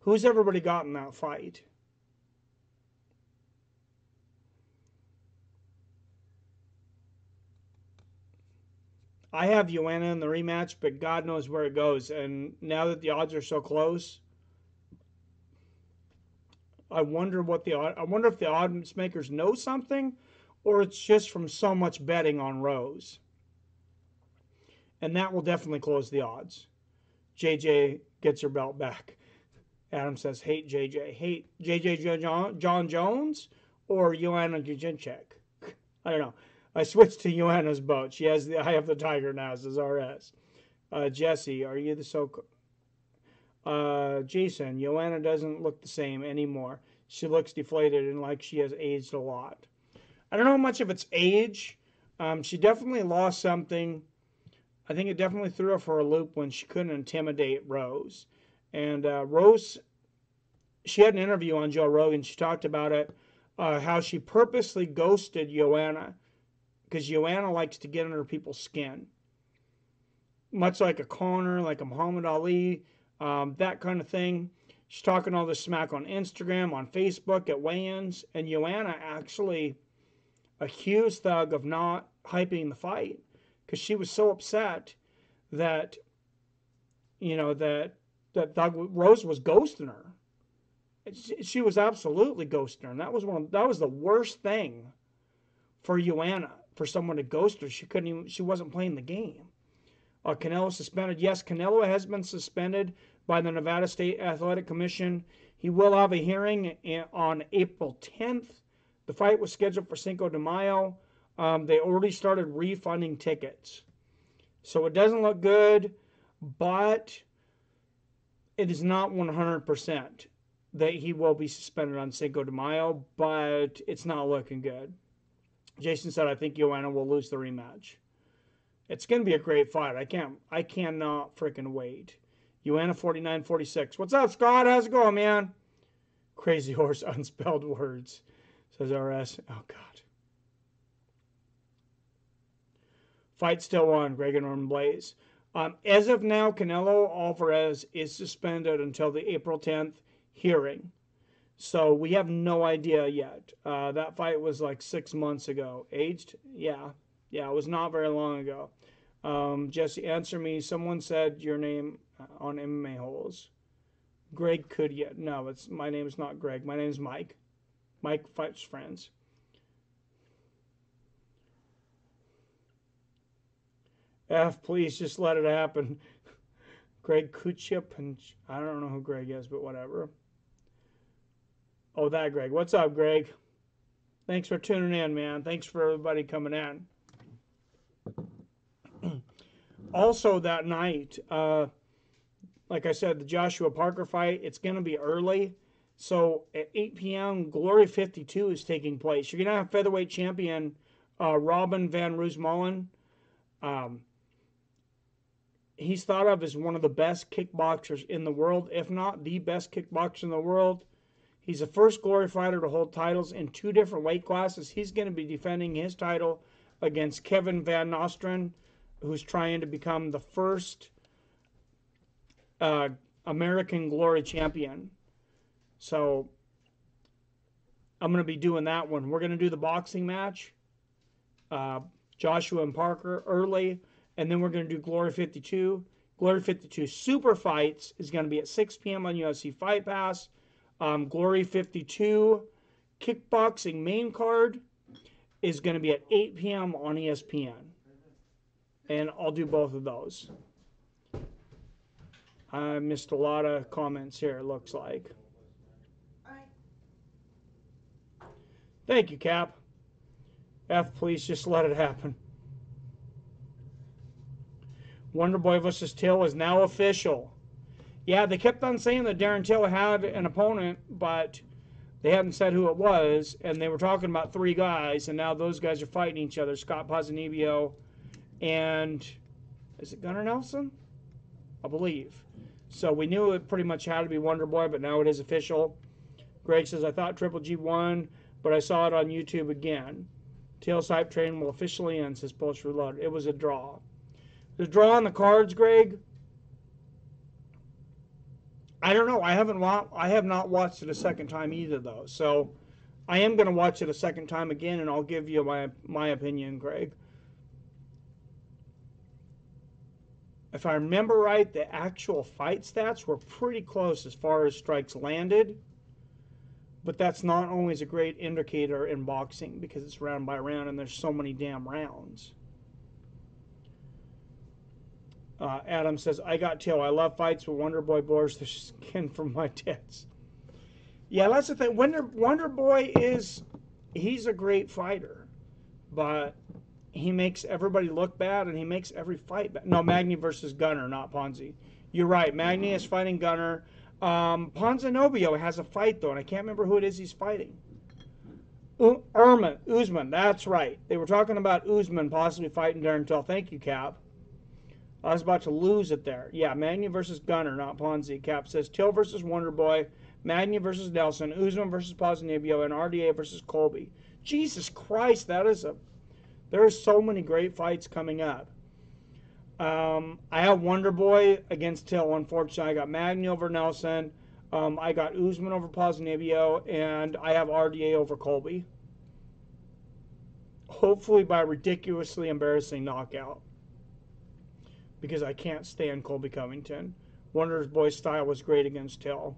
Who's everybody got in that fight? I have Joanna in the rematch, but God knows where it goes. And now that the odds are so close, I wonder if the odds makers know something, or it's just from so much betting on Rose. And that will definitely close the odds. JJ gets her belt back. Adam says, hate JJ. Hate JJ John Jones or Joanna Jędrzejczyk? I don't know. I switched to Joanna's boat. She has the Eye of the Tiger now, says RS. Jesse, are you the Jason, Joanna doesn't look the same anymore. She looks deflated and like she has aged a lot. I don't know how much of it's age. She definitely lost something. I think it definitely threw her for a loop when she couldn't intimidate Rose. And Rose, she had an interview on Joe Rogan. She talked about it, how she purposely ghosted Joanna because Joanna likes to get under people's skin. Much like a Conor, like a Muhammad Ali, that kind of thing. She's talking all this smack on Instagram, on Facebook, at weigh-ins, and Joanna actually accused Thug of not hyping the fight because she was so upset that, that Thug Rose was ghosting her. She was absolutely ghosting her, and that was the worst thing for Joanna, for someone to ghost her. She wasn't playing the game. Canelo suspended. Yes, Canelo has been suspended by the Nevada State Athletic Commission. He will have a hearing on April 10th. The fight was scheduled for Cinco de Mayo. They already started refunding tickets. So it doesn't look good, but it is not 100% that he will be suspended on Cinco de Mayo, but it's not looking good. Jason said, I think Joanna will lose the rematch. It's going to be a great fight. I cannot freaking wait. Joanna 49-46. What's up, Scott? How's it going, man? Crazy Horse Unspelled Words, says RS. Oh, God. Fight still on, Greg and Norman Blaze. As of now, Canelo Alvarez is suspended until the April 10th hearing. So we have no idea yet. That fight was like 6 months ago. Aged? Yeah. Yeah, it was not very long ago. Jesse, answer me. Someone said your name on MMA Holes. Greg Kudia. No, my name is not Greg. My name is Mike. Mike Fights Friends. F, please just let it happen. Greg Kuchip, and I don't know who Greg is, but whatever. Oh, that Greg. What's up, Greg? Thanks for tuning in, man. Thanks for everybody coming in. Also that night, like I said, the Joshua Parker fight, it's going to be early. So at 8 p.m., Glory 52 is taking place. You're going to have featherweight champion Robin Van Roosmalen. Um, he's thought of as one of the best kickboxers in the world, if not the best kickboxer in the world. He's the first Glory fighter to hold titles in 2 different weight classes. He's going to be defending his title against Kevin Van Nostrand, who's trying to become the first American Glory champion. So I'm going to be doing that one. We're going to do the boxing match, Joshua and Parker early, and then we're going to do Glory 52. Glory 52 Super Fights is going to be at 6 p.m. on UFC Fight Pass. Glory 52 Kickboxing main card is going to be at 8 p.m. on ESPN. And I'll do both of those. I missed a lot of comments here, it looks like. Thank you, Cap. Please just let it happen. Wonderboy vs. Till is now official. Yeah, they kept on saying that Darren Till had an opponent, but they hadn't said who it was, and they were talking about 3 guys, and now those guys are fighting each other. Scott Ponzinibbio and, is it Gunnar Nelson? I believe. So we knew it pretty much had to be Wonderboy, but now it is official. Greg says, I thought Triple G won, but I saw it on YouTube again. Till's hype train will officially end, says Post Reloaded. It was a draw. The draw on the cards, Greg, I don't know. I have not watched it a second time either, though. So I am going to watch it a second time again, and I'll give you my opinion, Greg. If I remember right, the actual fight stats were pretty close as far as strikes landed. But that's not always a great indicator in boxing because it's round by round and there's so many damn rounds. Adam says, I got Till. I love fights, but Wonderboy bores the skin from my tits. Yeah, that's the thing. Wonderboy he's a great fighter, but he makes everybody look bad and he makes every fight bad. No, Magny versus Gunnar, not Ponzi. You're right. Magny is fighting Gunnar. Ponzinibbio has a fight, though, and I can't remember who it is he's fighting. Usman, that's right. They were talking about Usman possibly fighting Darren Till. Thank you, Cap. I was about to lose it there. Yeah, Magny versus Gunnar, not Ponzi. Cap says Till versus Wonderboy, Magny versus Nelson, Usman versus Ponzinibbio, and RDA versus Colby. Jesus Christ, there are so many great fights coming up. I have Wonderboy against Till. Unfortunately, I got Magny over Nelson. I got Usman over Ponzinibbio, and I have RDA over Colby. Hopefully by ridiculously embarrassing knockout. Because I can't stand Colby Covington. Wonderboy's style was great against Till.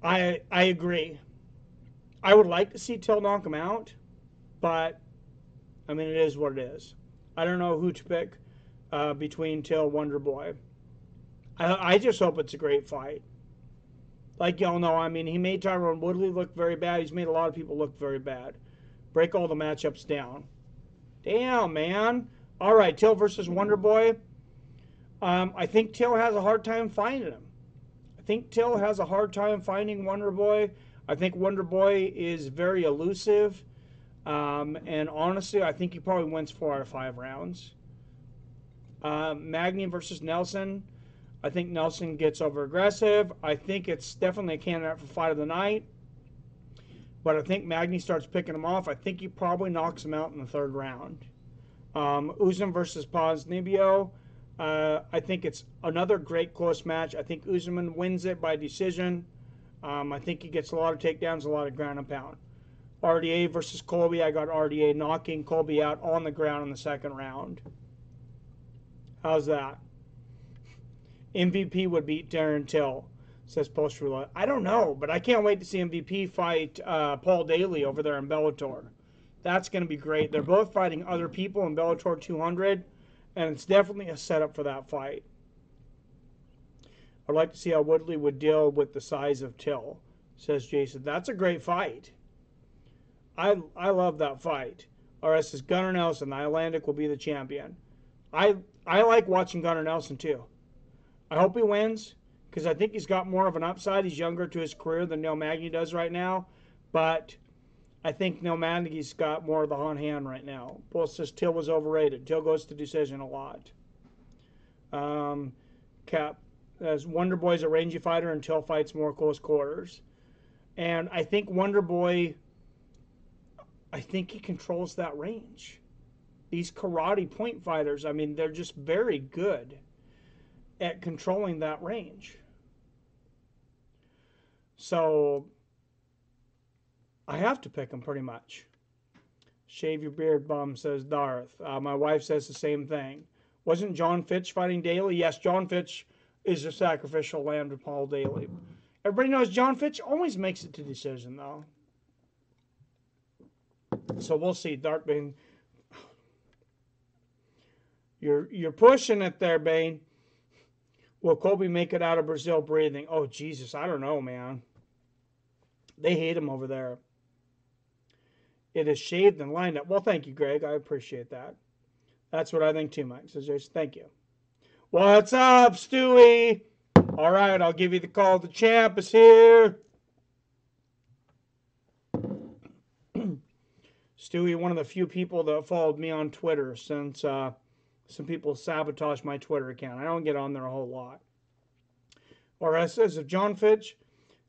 I agree. I would like to see Till knock him out, but I mean, it is what it is. I don't know who to pick between Till and Wonderboy. I just hope it's a great fight. Like y'all know, I mean, he made Tyron Woodley look very bad. He's made a lot of people look very bad. Break all the matchups down. Damn, man. All right, Till versus Wonderboy. I think Till has a hard time finding him. I think Till has a hard time finding Wonderboy. I think Wonderboy is very elusive. And honestly, I think he probably wins 4 out of 5 rounds. Magny versus Nelson. I think Nelson gets over aggressive. I think it's definitely a candidate for fight of the night. But I think Magny starts picking him off. I think he probably knocks him out in the 3rd round. Usman versus Ponzinibbio. I think it's another great close match. I think Usman wins it by decision. I think he gets a lot of takedowns, a lot of ground and pound. RDA versus Colby. I got RDA knocking Colby out on the ground in the 2nd round. How's that? MVP would beat Darren Till, says Post Roulette. I don't know, but I can't wait to see MVP fight Paul Daly over there in Bellator. That's going to be great. They're both fighting other people in Bellator 200, and it's definitely a setup for that fight. I'd like to see how Woodley would deal with the size of Till, says Jason. That's a great fight. I love that fight. RS says Gunnar Nelson, the Icelandic, will be the champion. I like watching Gunnar Nelson too. I hope he wins because I think he's got more of an upside. He's younger to his career than Neil Magny does right now. But I think Neil Magny's got more of the on hand right now. Bull says Till was overrated. Till goes to decision a lot. Cap, as Wonder Boy's a rangy fighter and Till fights more close quarters. And I think Wonder Boy, I think he controls that range. These karate point fighters, I mean, they're just very good at controlling that range. So I have to pick him pretty much. Shave your beard, bum, says Darth. My wife says the same thing. Wasn't John Fitch fighting Daly? Yes, John Fitch is a sacrificial lamb to Paul Daly. Everybody knows John Fitch always makes it to decision, though. So we'll see. Dark Bane. You're pushing it there, Bane. Will Kobe make it out of Brazil breathing? Oh, Jesus, I don't know, man. They hate him over there. It is shaved and lined up. Well, thank you, Greg. I appreciate that. That's what I think too, Mike. So just thank you. What's up, Stewie? All right, I'll give you the call. The champ is here. Stewie, one of the few people that followed me on Twitter since some people sabotaged my Twitter account. I don't get on there a whole lot. Or as says, if John Fitch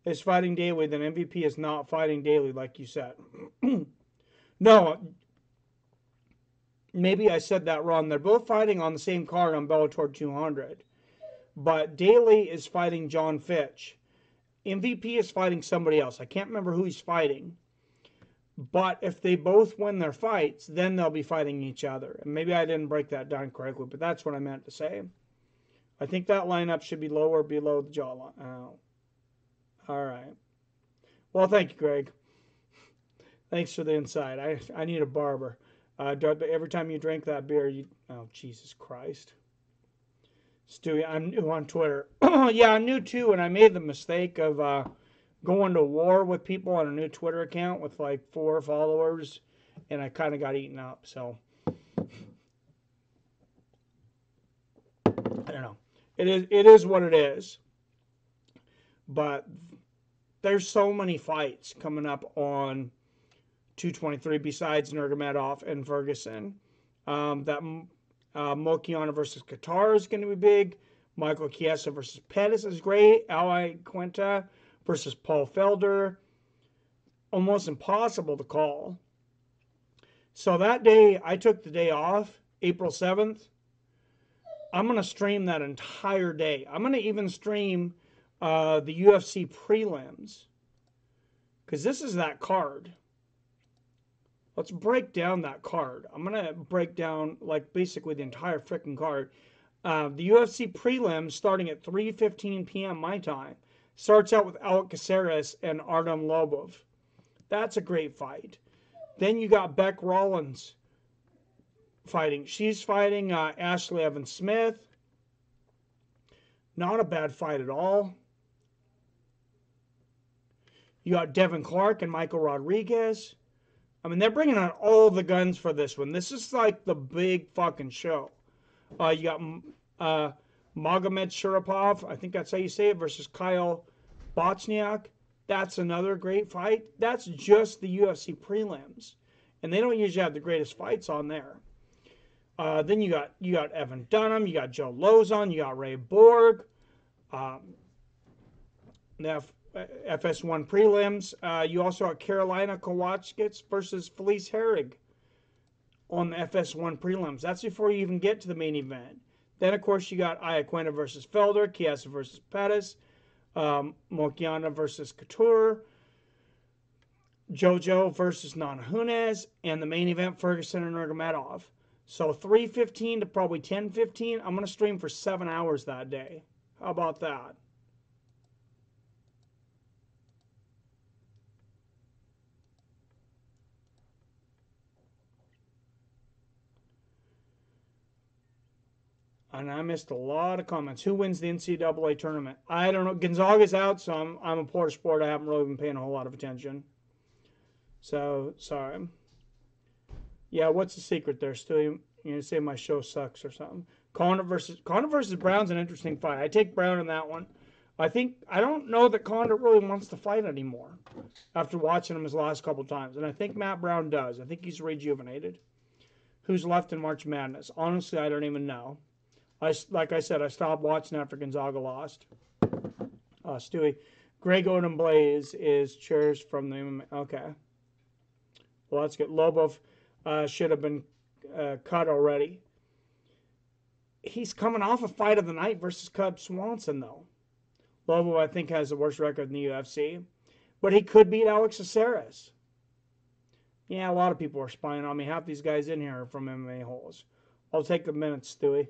is fighting Daly, then MVP is not fighting Daly, like you said. No, maybe I said that wrong. They're both fighting on the same card on Bellator 200. But Daly is fighting John Fitch. MVP is fighting somebody else. I can't remember who he's fighting. But if they both win their fights, then they'll be fighting each other. And maybe I didn't break that down correctly, but that's what I meant to say. I think that lineup should be lower below the jawline. Oh. All right. Well, thank you, Greg. Thanks for the insight. I need a barber. Every time you drink that beer, you... Oh, Jesus Christ. Stewie, I'm new on Twitter. Yeah, I'm new too, and I made the mistake of going to war with people on a new Twitter account with like 4 followers, and I kind of got eaten up, so... I don't know. It is what it is. But there's so many fights coming up on 223 besides Nurmagomedov and Ferguson. That Mokiana versus Qatar is going to be big. Michael Chiesa versus Pettis is great. Ali Quinta versus Paul Felder. Almost impossible to call. So that day, I took the day off, April 7th. I'm going to stream that entire day. I'm going to even stream the UFC prelims. Because this is that card. Let's break down that card. I'm going to break down, like, basically the entire freaking card. The UFC prelims starting at 3:15 p.m. my time. Starts out with Alec Caceres and Artem Lobov. That's a great fight. Then you got Beck Rollins fighting. She's fighting Ashley Evans Smith. Not a bad fight at all. You got Devin Clark and Michael Rodriguez. I mean, they're bringing out all the guns for this one. This is like the big fucking show. You got Magomed Sharapov, I think that's how you say it, versus Kyle Bochniak. That's another great fight. That's just the UFC prelims. And they don't usually have the greatest fights on there. Then you got Evan Dunham, you got Joe Lozon, you got Ray Borg. The FS1 prelims. You also got Carolina Kowalskis versus Felice Herrig on the FS1 prelims. That's before you even get to the main event. Then, of course, you got Iaquinta versus Felder, Chiesa versus Pettis, Mokiana versus Couture, Jojo versus Nanahunes, and the main event, Ferguson and Nurmagomedov. So 3:15 to probably 10:15. I'm going to stream for 7 hours that day. How about that? And I missed a lot of comments. Who wins the NCAA tournament? I don't know. Gonzaga's out, so I'm a poor sport. I haven't really been paying a whole lot of attention. So, sorry. Yeah, what's the secret there, Stu? You say my show sucks or something. Condit versus Brown's an interesting fight. I take Brown in that one. I don't know that Condit really wants to fight anymore after watching him his last couple times, and I think Matt Brown does. I think he's rejuvenated. Who's left in March Madness? Honestly, I don't even know. Like I said, I stopped watching after Gonzaga lost. Stewie, Greg Odom Blaze is cheers from the MMA. Okay. Well, that's good. Lobov should have been cut already. He's coming off a fight of the night versus Cub Swanson, though. Lobo, I think, has the worst record in the UFC. But he could beat Alex Caceres. Yeah, a lot of people are spying on me. Half these guys in here are from MMA holes. I'll take the minutes, Stewie.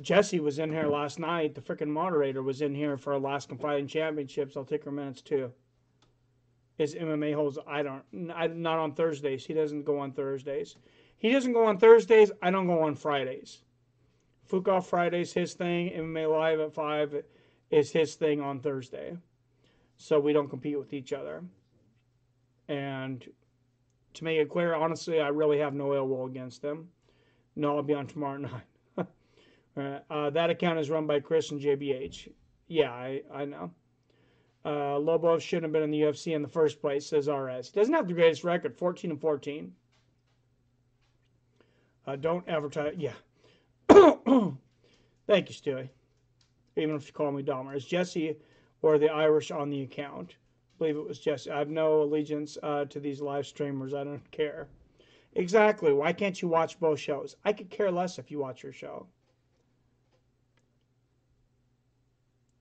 Jesse was in here last night. The freaking moderator was in here for Alaskan Fighting Championships. I'll take her minutes, too. His MMA holes, not on Thursdays. He doesn't go on Thursdays. He doesn't go on Thursdays. I don't go on Fridays. Fukoff Friday's his thing. MMA Live at 5 is his thing on Thursday. So we don't compete with each other. And to make it clear, honestly, I really have no ill will against them. No, I'll be on tomorrow night. That account is run by Chris and JBH. Yeah, I know. Lobov shouldn't have been in the UFC in the first place, says RS. He doesn't have the greatest record, 14-14. Don't advertise. Yeah. Thank you, Stewie. Even if you call me Dahmer. Is Jesse or the Irish on the account? I believe it was Jesse. I have no allegiance to these live streamers. I don't care. Exactly. Why can't you watch both shows? I could care less if you watch your show.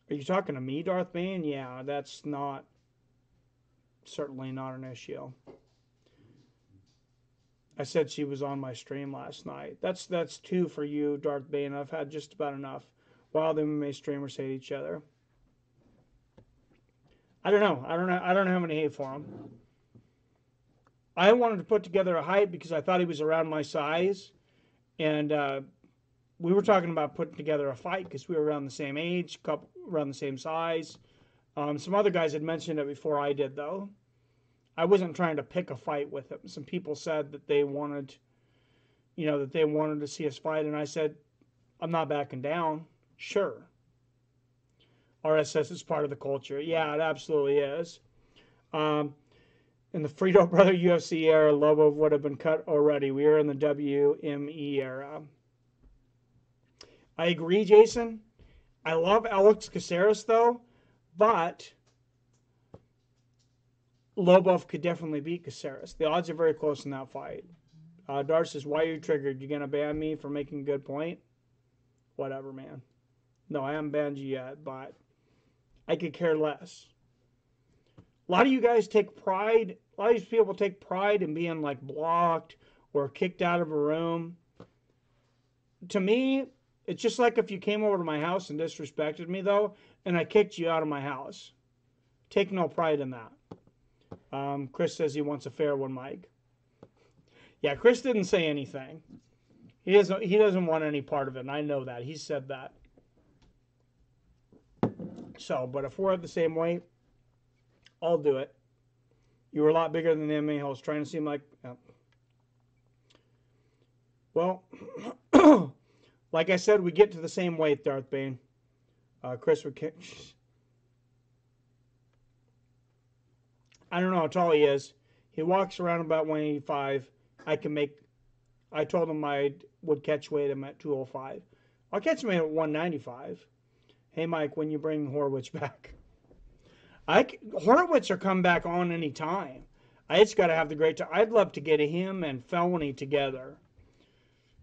Are you talking to me, Darth Bane? Yeah, that's certainly not an issue. I said she was on my stream last night. That's 2 for you, Darth Bane. I've had just about enough. While the MMA streamers hate each other. I don't know. I don't have any hate for him. I wanted to put together a hype because I thought he was around my size. And we were talking about putting together a fight because we were around the same age, around the same size. Some other guys had mentioned it before I did, though. I wasn't trying to pick a fight with him. Some people said that they wanted, to see us fight, and I said, I'm not backing down. Sure. RSS is part of the culture. Yeah, it absolutely is. In the Frito Brother UFC era, Lobo would have been cut already. We are in the WME era. I agree, Jason. I love Alex Caceres, though, but Lobov could definitely beat Caceres. The odds are very close in that fight. Dar says, why are you triggered? You going to ban me for making a good point? Whatever, man. No, I haven't banned you yet, but I could care less. A lot of you guys take pride, a lot of these people take pride in being like blocked or kicked out of a room. To me, it's just like if you came over to my house and disrespected me, though, and I kicked you out of my house. Take no pride in that. Chris says he wants a fair one, Mike. Yeah, Chris didn't say anything. He doesn't want any part of it, and I know that. He said that. So, but if we're at the same weight, I'll do it. You were a lot bigger than the MMA host, trying to seem like... Well, like I said, we get to the same weight, Darth Bane. Chris would kick... I don't know how tall he is. He walks around about 185. I told him I would catch weight him at 205. I'll catch him at 195. Hey, Mike, when you bring Horwich back? Horwich will come back on any time. I just got to have the great time. I'd love to get him and Felony together.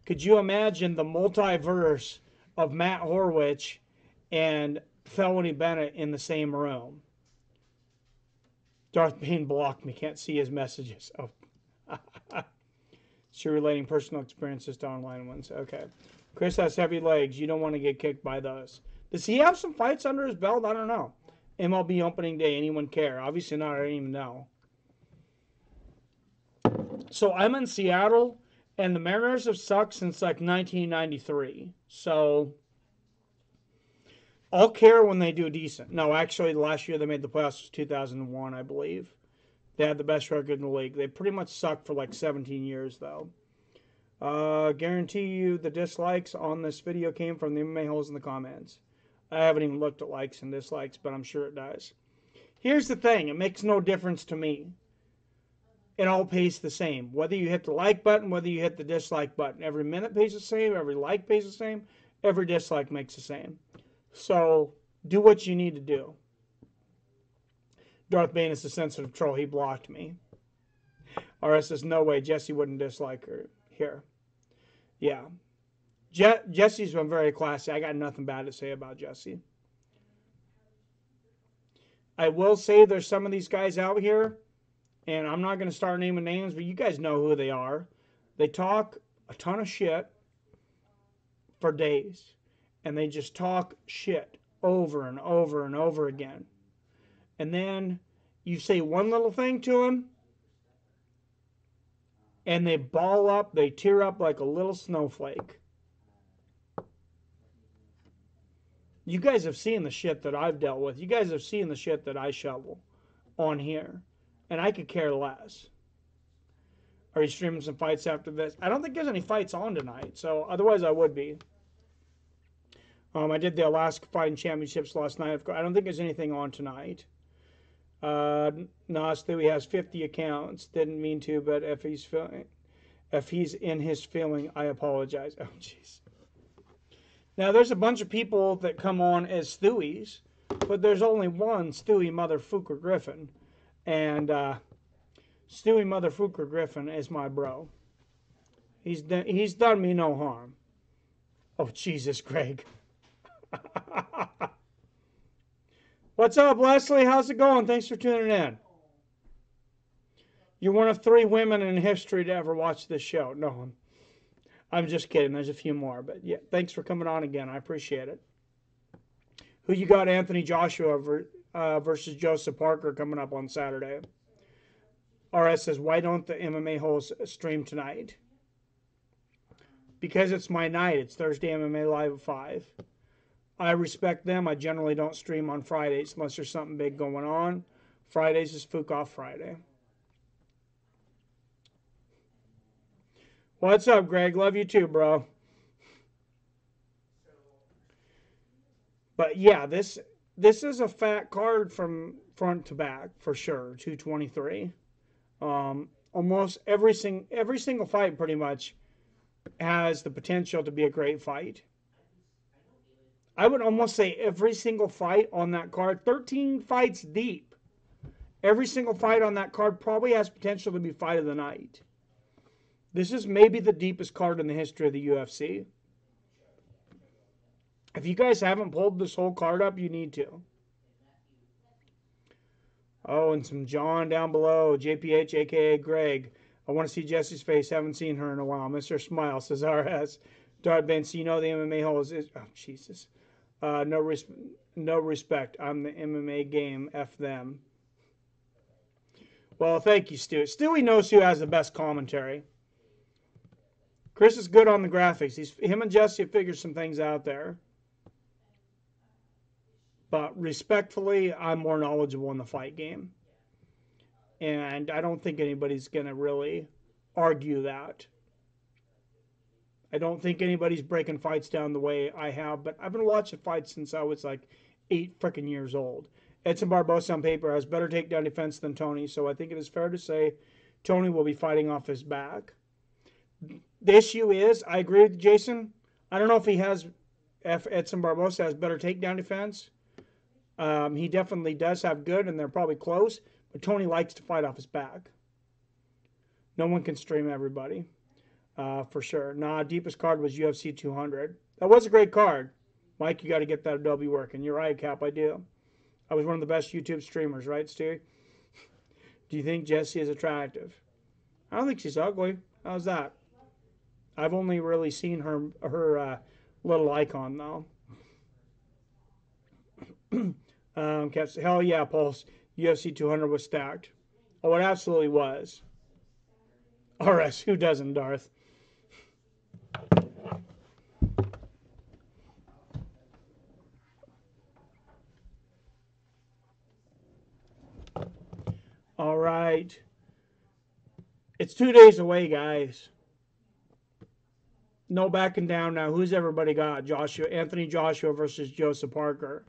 Could you imagine the multiverse of Matt Horwich and Felony Bennett in the same room? Darth Bane blocked me. Can't see his messages. Oh. So you're relating personal experiences to online ones. Okay. Chris has heavy legs. You don't want to get kicked by those. Does he have some fights under his belt? I don't know. MLB opening day. Anyone care? Obviously not. I don't even know. So I'm in Seattle, and the Mariners have sucked since like 1993. So I'll care when they do decent. No, actually, the last year they made the playoffs was 2001, I believe. They had the best record in the league. They pretty much sucked for like 17 years, though. Guarantee you the dislikes on this video came from the MMA holes in the comments. I haven't even looked at likes and dislikes, but I'm sure it does. Here's the thing. It makes no difference to me. It all pays the same. Whether you hit the like button, whether you hit the dislike button. Every minute pays the same. Every like pays the same. Every dislike makes the same. So do what you need to do. Darth Bane is a sensitive troll. He blocked me. RS says, no way. Jesse wouldn't dislike her here. Yeah. Jesse's been very classy. I got nothing bad to say about Jesse. I will say there's some of these guys out here, and I'm not going to start naming names, but you guys know who they are. They talk a ton of shit for days, and they just talk shit over and over and over again. And then you say one little thing to them, and they ball up, they tear up like a little snowflake. You guys have seen the shit that I've dealt with. You guys have seen the shit that I shovel on here. And I could care less. Are you streaming some fights after this? I don't think there's any fights on tonight, so otherwise I would be. I did the Alaska Fighting Championships last night. I don't think there's anything on tonight. Nas Theory has 50 accounts. Didn't mean to, but if he's in his feeling, I apologize. Oh, jeez. Now, there's a bunch of people that come on as Stewies, but there's only one Stewie Motherfucker Griffin. And Stewie Motherfucker Griffin is my bro. He's done me no harm. Oh, Jesus, Greg. What's up, Leslie? How's it going? Thanks for tuning in. You're one of 3 women in history to ever watch this show. No, I'm just kidding. There's a few more. But yeah, thanks for coming on again. I appreciate it. Who you got? Anthony Joshua versus Joseph Parker coming up on Saturday. RS says, why don't the MMA hosts stream tonight? Because it's my night. It's Thursday MMA Live at 5. I respect them. I generally don't stream on Fridays unless there's something big going on. Fridays is Fook Off Friday. What's up, Greg? Love you too, bro. But yeah, this is a fat card from front to back for sure. 223. Almost every single fight pretty much has the potential to be a great fight. I would almost say every single fight on that card, 13 fights deep. Every single fight on that card probably has potential to be fight of the night. This is maybe the deepest card in the history of the UFC. If you guys haven't pulled this whole card up, you need to. Oh, and some John down below. JPH, a.k.a. Greg. I want to see Jesse's face. Haven't seen her in a while. Mr. Smile says RS. Dart Benz, you know the MMA holes is... Oh, Jesus. No respect. I'm the MMA game. F them. Well, thank you, Stu. Stewie knows who has the best commentary. Chris is good on the graphics. Him and Jesse figured some things out there. But respectfully, I'm more knowledgeable in the fight game. And I don't think anybody's going to really argue that. I don't think anybody's breaking fights down the way I have. But I've been watching fights since I was like 8 freaking years old. Edson Barbosa on paper has better takedown defense than Tony. So I think it is fair to say Tony will be fighting off his back. The issue is, I agree with Jason. I don't know if Edson Barbosa has better takedown defense. He definitely does have good, and they're probably close. But Tony likes to fight off his back. No one can stream everybody, for sure. Nah, deepest card was UFC 200. That was a great card. Mike, you got to get that Adobe working. You're right, Cap, I do. I was one of the best YouTube streamers, right, Stu? Do you think Jessie is attractive? I don't think she's ugly. How's that? I've only really seen her little icon, though. Hell yeah, Pulse. UFC 200 was stacked. Oh, it absolutely was. RS, who doesn't, Darth? All right. It's 2 days away, guys. No backing down now. Who's everybody got? Anthony Joshua versus Joseph Parker.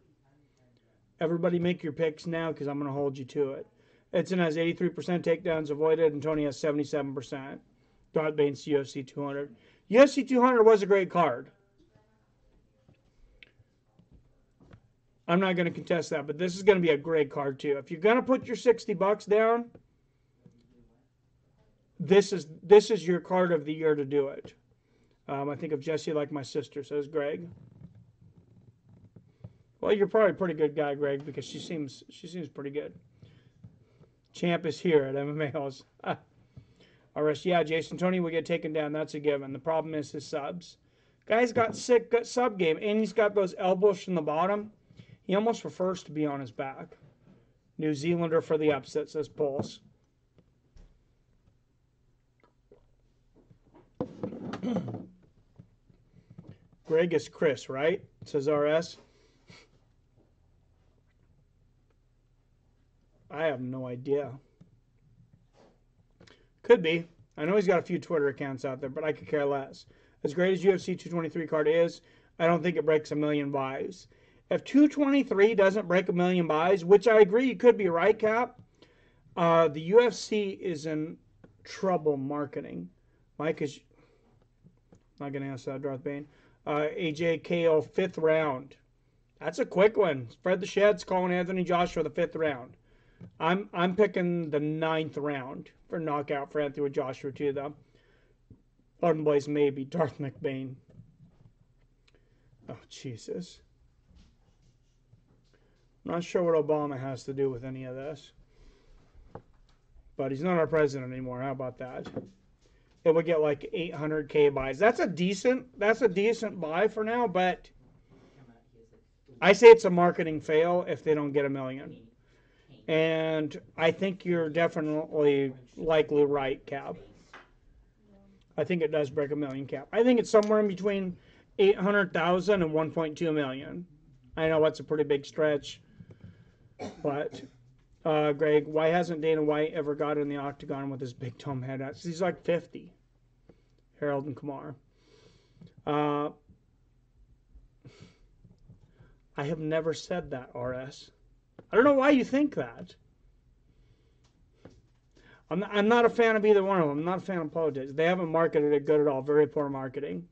Everybody make your picks now because I'm going to hold you to it. Edson has 83% takedowns avoided, and Tony has 77%. Darth Baines, UFC 200. UFC 200 was a great card. I'm not going to contest that, but this is going to be a great card too. If you're going to put your $60 down, this is your card of the year to do it. I think of Jesse like my sister, says Greg. Well, you're probably a pretty good guy, Greg, because she seems pretty good. Champ is here at MMA House. RS, yeah, Jason Tony will get taken down. That's a given. The problem is his subs. Guy's got sick sub game, and he's got those elbows from the bottom. He almost prefers to be on his back. New Zealander for the upset, says Pulse. Greg is Chris, right? Says RS. I have no idea. Could be. I know he's got a few Twitter accounts out there, but I could care less. As great as UFC 223 card is, I don't think it breaks 1 million buys. If 223 doesn't break 1 million buys, which I agree you could be right, Cap, the UFC is in trouble marketing. Mike is not going to answer that, Darth Bane. AJ KO 5th round. That's a quick one. Spread the sheds, calling Anthony Joshua the 5th round. I'm picking the 9th round for knockout for Anthony Joshua too, though. Pardon, boys, maybe Darth McBain. Oh, Jesus. I'm not sure what Obama has to do with any of this. But he's not our president anymore. How about that? It would get like 800K buys. That's a decent buy for now, but I say it's a marketing fail if they don't get 1 million. And I think you're definitely likely right, Cab. I think it does break 1 million, Cap. I think it's somewhere in between 800,000 and 1.2 million. I know that's a pretty big stretch. But, Greg, why hasn't Dana White ever got in the octagon with his big dome head? He's like 50. Harold and Kumar. I have never said that, RS. I don't know why you think that. I'm not a fan of either one of them. I'm not a fan of politics. They haven't marketed it good at all. Very poor marketing.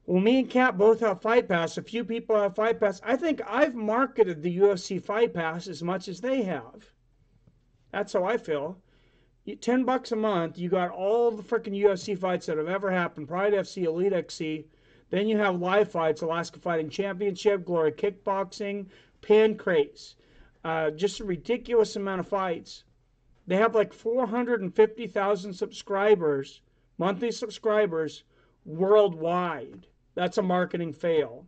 Well, me and Cap both have Fight Pass. A few people have Fight Pass. I think I've marketed the UFC Fight Pass as much as they have. That's how I feel. $10 a month, you got all the freaking UFC fights that have ever happened. Pride FC, Elite XC. Then you have live fights, Alaska Fighting Championship, Glory Kickboxing, Pancrase. Just a ridiculous amount of fights. They have like 450,000 subscribers, monthly subscribers, worldwide. That's a marketing fail.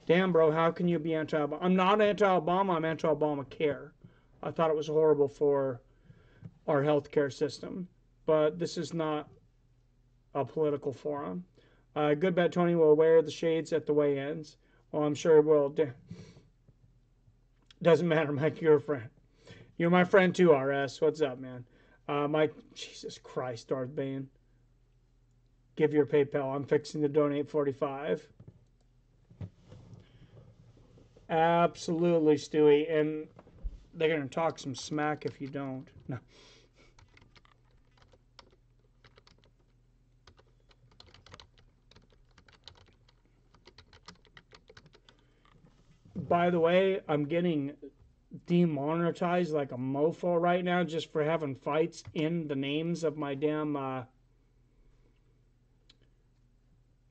Damn, bro, how can you be anti-Obama? I'm not anti-Obama, I'm anti-Obamacare. I thought it was horrible for our healthcare system. But this is not a political forum. Good bet Tony will wear the shades at the weigh-ins. Oh, I'm sure it will. Doesn't matter, Mike, you're a friend. You're my friend too, RS. What's up, man? Mike, Jesus Christ, Darth Bane. Give your PayPal. I'm fixing to donate 45. Absolutely, Stewie. And they're going to talk some smack if you don't. No. By the way, I'm getting demonetized like a mofo right now just for having fights in the names of my damn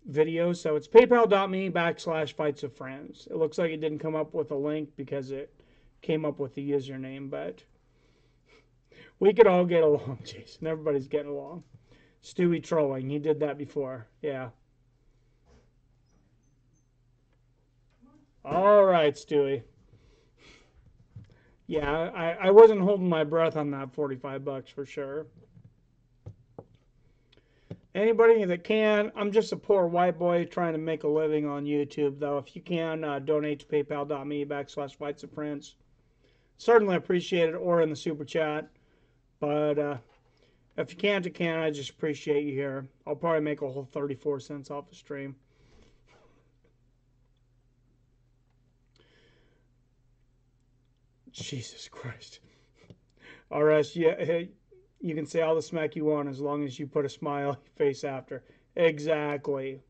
videos. So it's paypal.me/fights of friends. It looks like it didn't come up with a link because it came up with the username, but we could all get along, Jason. Everybody's getting along. Stewie trolling. He did that before. Yeah. All right, Stewie. Yeah, I wasn't holding my breath on that $45 for sure. Anybody that can, I'm just a poor white boy trying to make a living on YouTube, though. If you can, donate to paypal.me/fights of friends. Certainly appreciate it, or in the super chat. But If you can't, you can. I just appreciate you here. I'll probably make a whole 34 cents off the stream. Jesus Christ. RS, yeah, you can say all the smack you want as long as you put a smile face after. Exactly.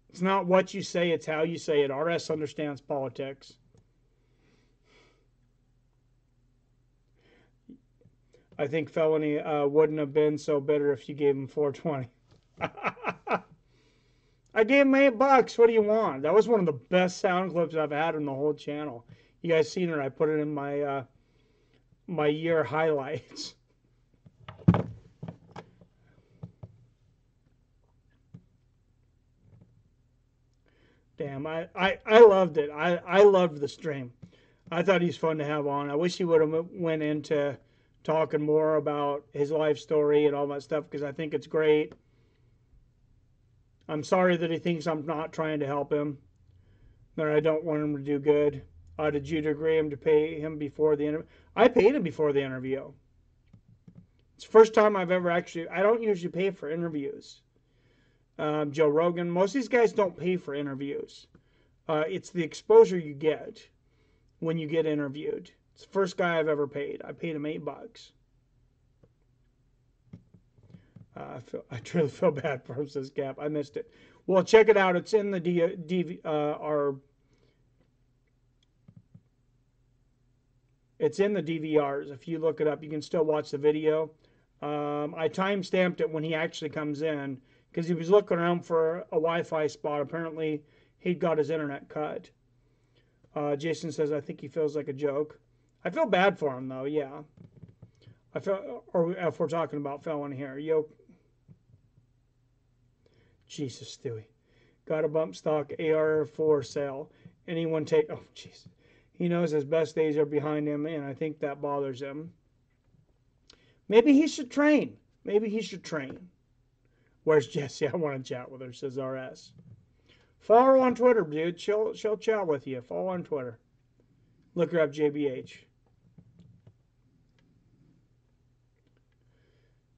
It's not what you say, it's how you say it. RS understands politics. I think Felony wouldn't have been so bitter if you gave him 420. I gave him $8. What do you want? That was one of the best sound clips I've had in the whole channel. You guys seen it? I put it in my my year highlights. Damn, I loved it. I loved the stream. I thought he's fun to have on. I wish he would have went into talking more about his life story and all that stuff because I think it's great. I'm sorry that he thinks I'm not trying to help him, that I don't want him to do good. Did you agree him to pay him before the interview? I paid him before the interview. It's the first time I've ever actually, I don't usually pay for interviews. Joe Rogan, most of these guys don't pay for interviews. It's the exposure you get when you get interviewed. It's the first guy I've ever paid. I paid him $8. I truly feel bad for him, says Cap. I missed it. Well, check it out. It's in the it's in the DVRs. If you look it up, you can still watch the video. I time-stamped it when he actually comes in because he was looking around for a Wi-Fi spot. Apparently, he'd got his internet cut. Jason says, I think he feels like a joke. I feel bad for him, though, yeah. I feel, or if we're talking about Felony here. Yo. Jesus, Stewie. Got a bump stock AR4 sale. Anyone take... Oh, jeez. He knows his best days are behind him, and I think that bothers him. Maybe he should train. Maybe he should train. Where's Jessie? I want to chat with her, says RS. Follow her on Twitter, dude. She'll chat with you. Follow on Twitter. Look her up, JBH.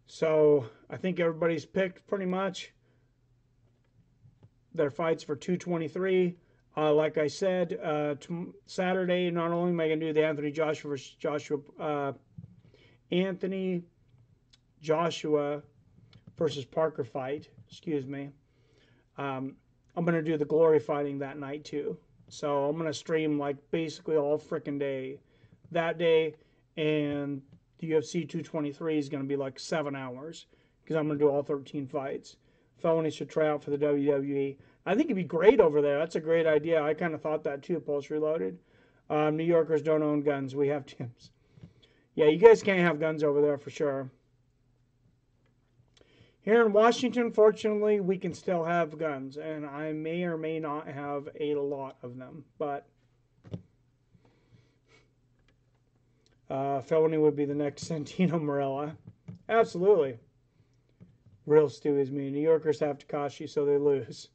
So, I think everybody's picked pretty much their fights for 223. Like I said, Saturday, not only am I going to do the Anthony Joshua versus Anthony Joshua versus Parker fight, excuse me. I'm going to do the Glory fighting that night too. So I'm going to stream like basically all freaking day that day, and the UFC 223 is going to be like 7 hours because I'm going to do all 13 fights. Felony should try out for the WWE. I think it'd be great over there. That's a great idea. I kind of thought that too, Pulse Reloaded. New Yorkers don't own guns. We have Tims. Yeah, you guys can't have guns over there for sure. Here in Washington, fortunately, we can still have guns, and I may or may not have a lot of them, but Felony would be the next Santino Marella. Absolutely. Real Stew is me. New Yorkers have Takashi, so they lose.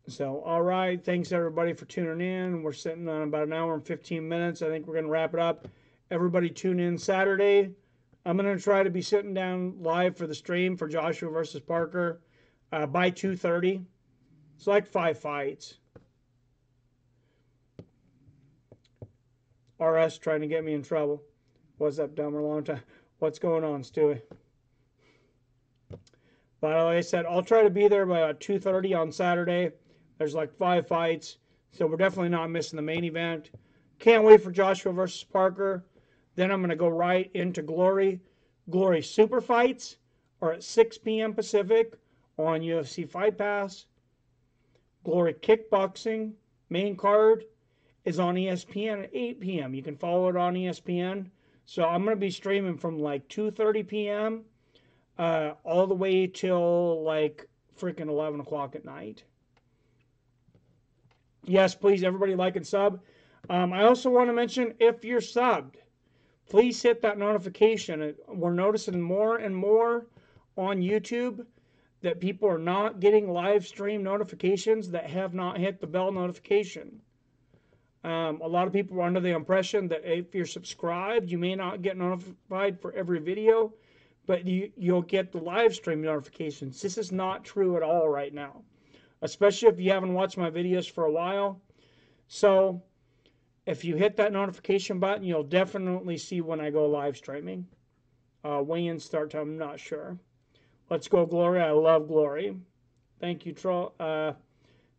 So, all right. Thanks, everybody, for tuning in. We're sitting on about an hour and 15 minutes. I think we're going to wrap it up. Everybody tune in Saturday. I'm going to try to be sitting down live for the stream for Joshua versus Parker by 2:30. It's like 5 fights. RS trying to get me in trouble. What's up, Dumber? Long time. What's going on, Stewie? But like I said, I'll try to be there by 2:30 on Saturday. There's like 5 fights, so we're definitely not missing the main event. Can't wait for Joshua versus Parker. Then I'm going to go right into Glory. Glory Super Fights are at 6 p.m. Pacific on UFC Fight Pass. Glory Kickboxing main card is on ESPN at 8 p.m. You can follow it on ESPN. So I'm going to be streaming from like 2:30 p.m. All the way till like freaking 11 o'clock at night. Yes, please, everybody like and sub. I also want to mention, if you're subbed, please hit that notification. We're noticing more and more on YouTube that people are not getting live stream notifications that have not hit the bell notification. A lot of people are under the impression that if you're subscribed, you may not get notified for every video, but you'll get the live stream notifications. This is not true at all right now, especially if you haven't watched my videos for a while. So if you hit that notification button, you'll definitely see when I go live streaming. Weigh-in start time, I'm not sure. Let's go, Glory. I love Glory. Thank you, Troll.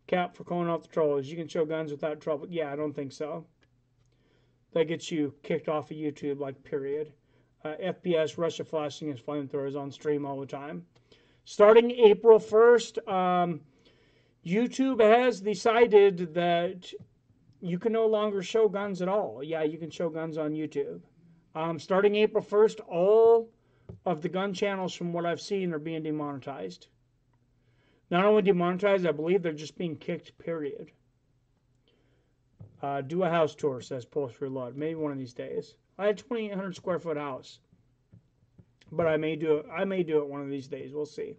Cap, for calling out the trolls. You can show guns without trouble. Yeah, I don't think so. That gets you kicked off of YouTube, like, period. FPS, Russia flashing his flamethrowers on stream all the time. Starting April 1st, YouTube has decided that you can no longer show guns at all. Yeah, you can show guns on YouTube. Starting April 1st, all of the gun channels, from what I've seen, are being demonetized. Not only demonetized, I believe they're just being kicked, period. Do a house tour, says Post Reload. Maybe one of these days. I had a 2,800 square foot house. But I may do it one of these days. We'll see.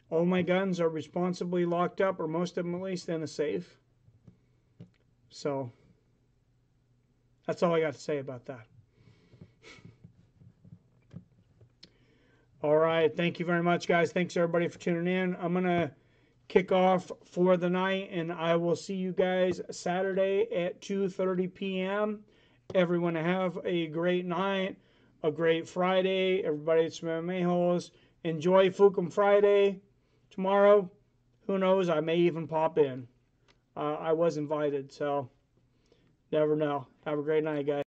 All my guns are responsibly locked up, or most of them at least, in a safe. So, that's all I got to say about that. All right. Thank you very much, guys. Thanks, everybody, for tuning in. I'm going to kick off for the night, and I will see you guys Saturday at 2:30 p.m. Everyone have a great night, a great Friday. Everybody at some MMA holes, enjoy Fukum Friday. Tomorrow, who knows, I may even pop in. I was invited, so never know. Have a great night, guys.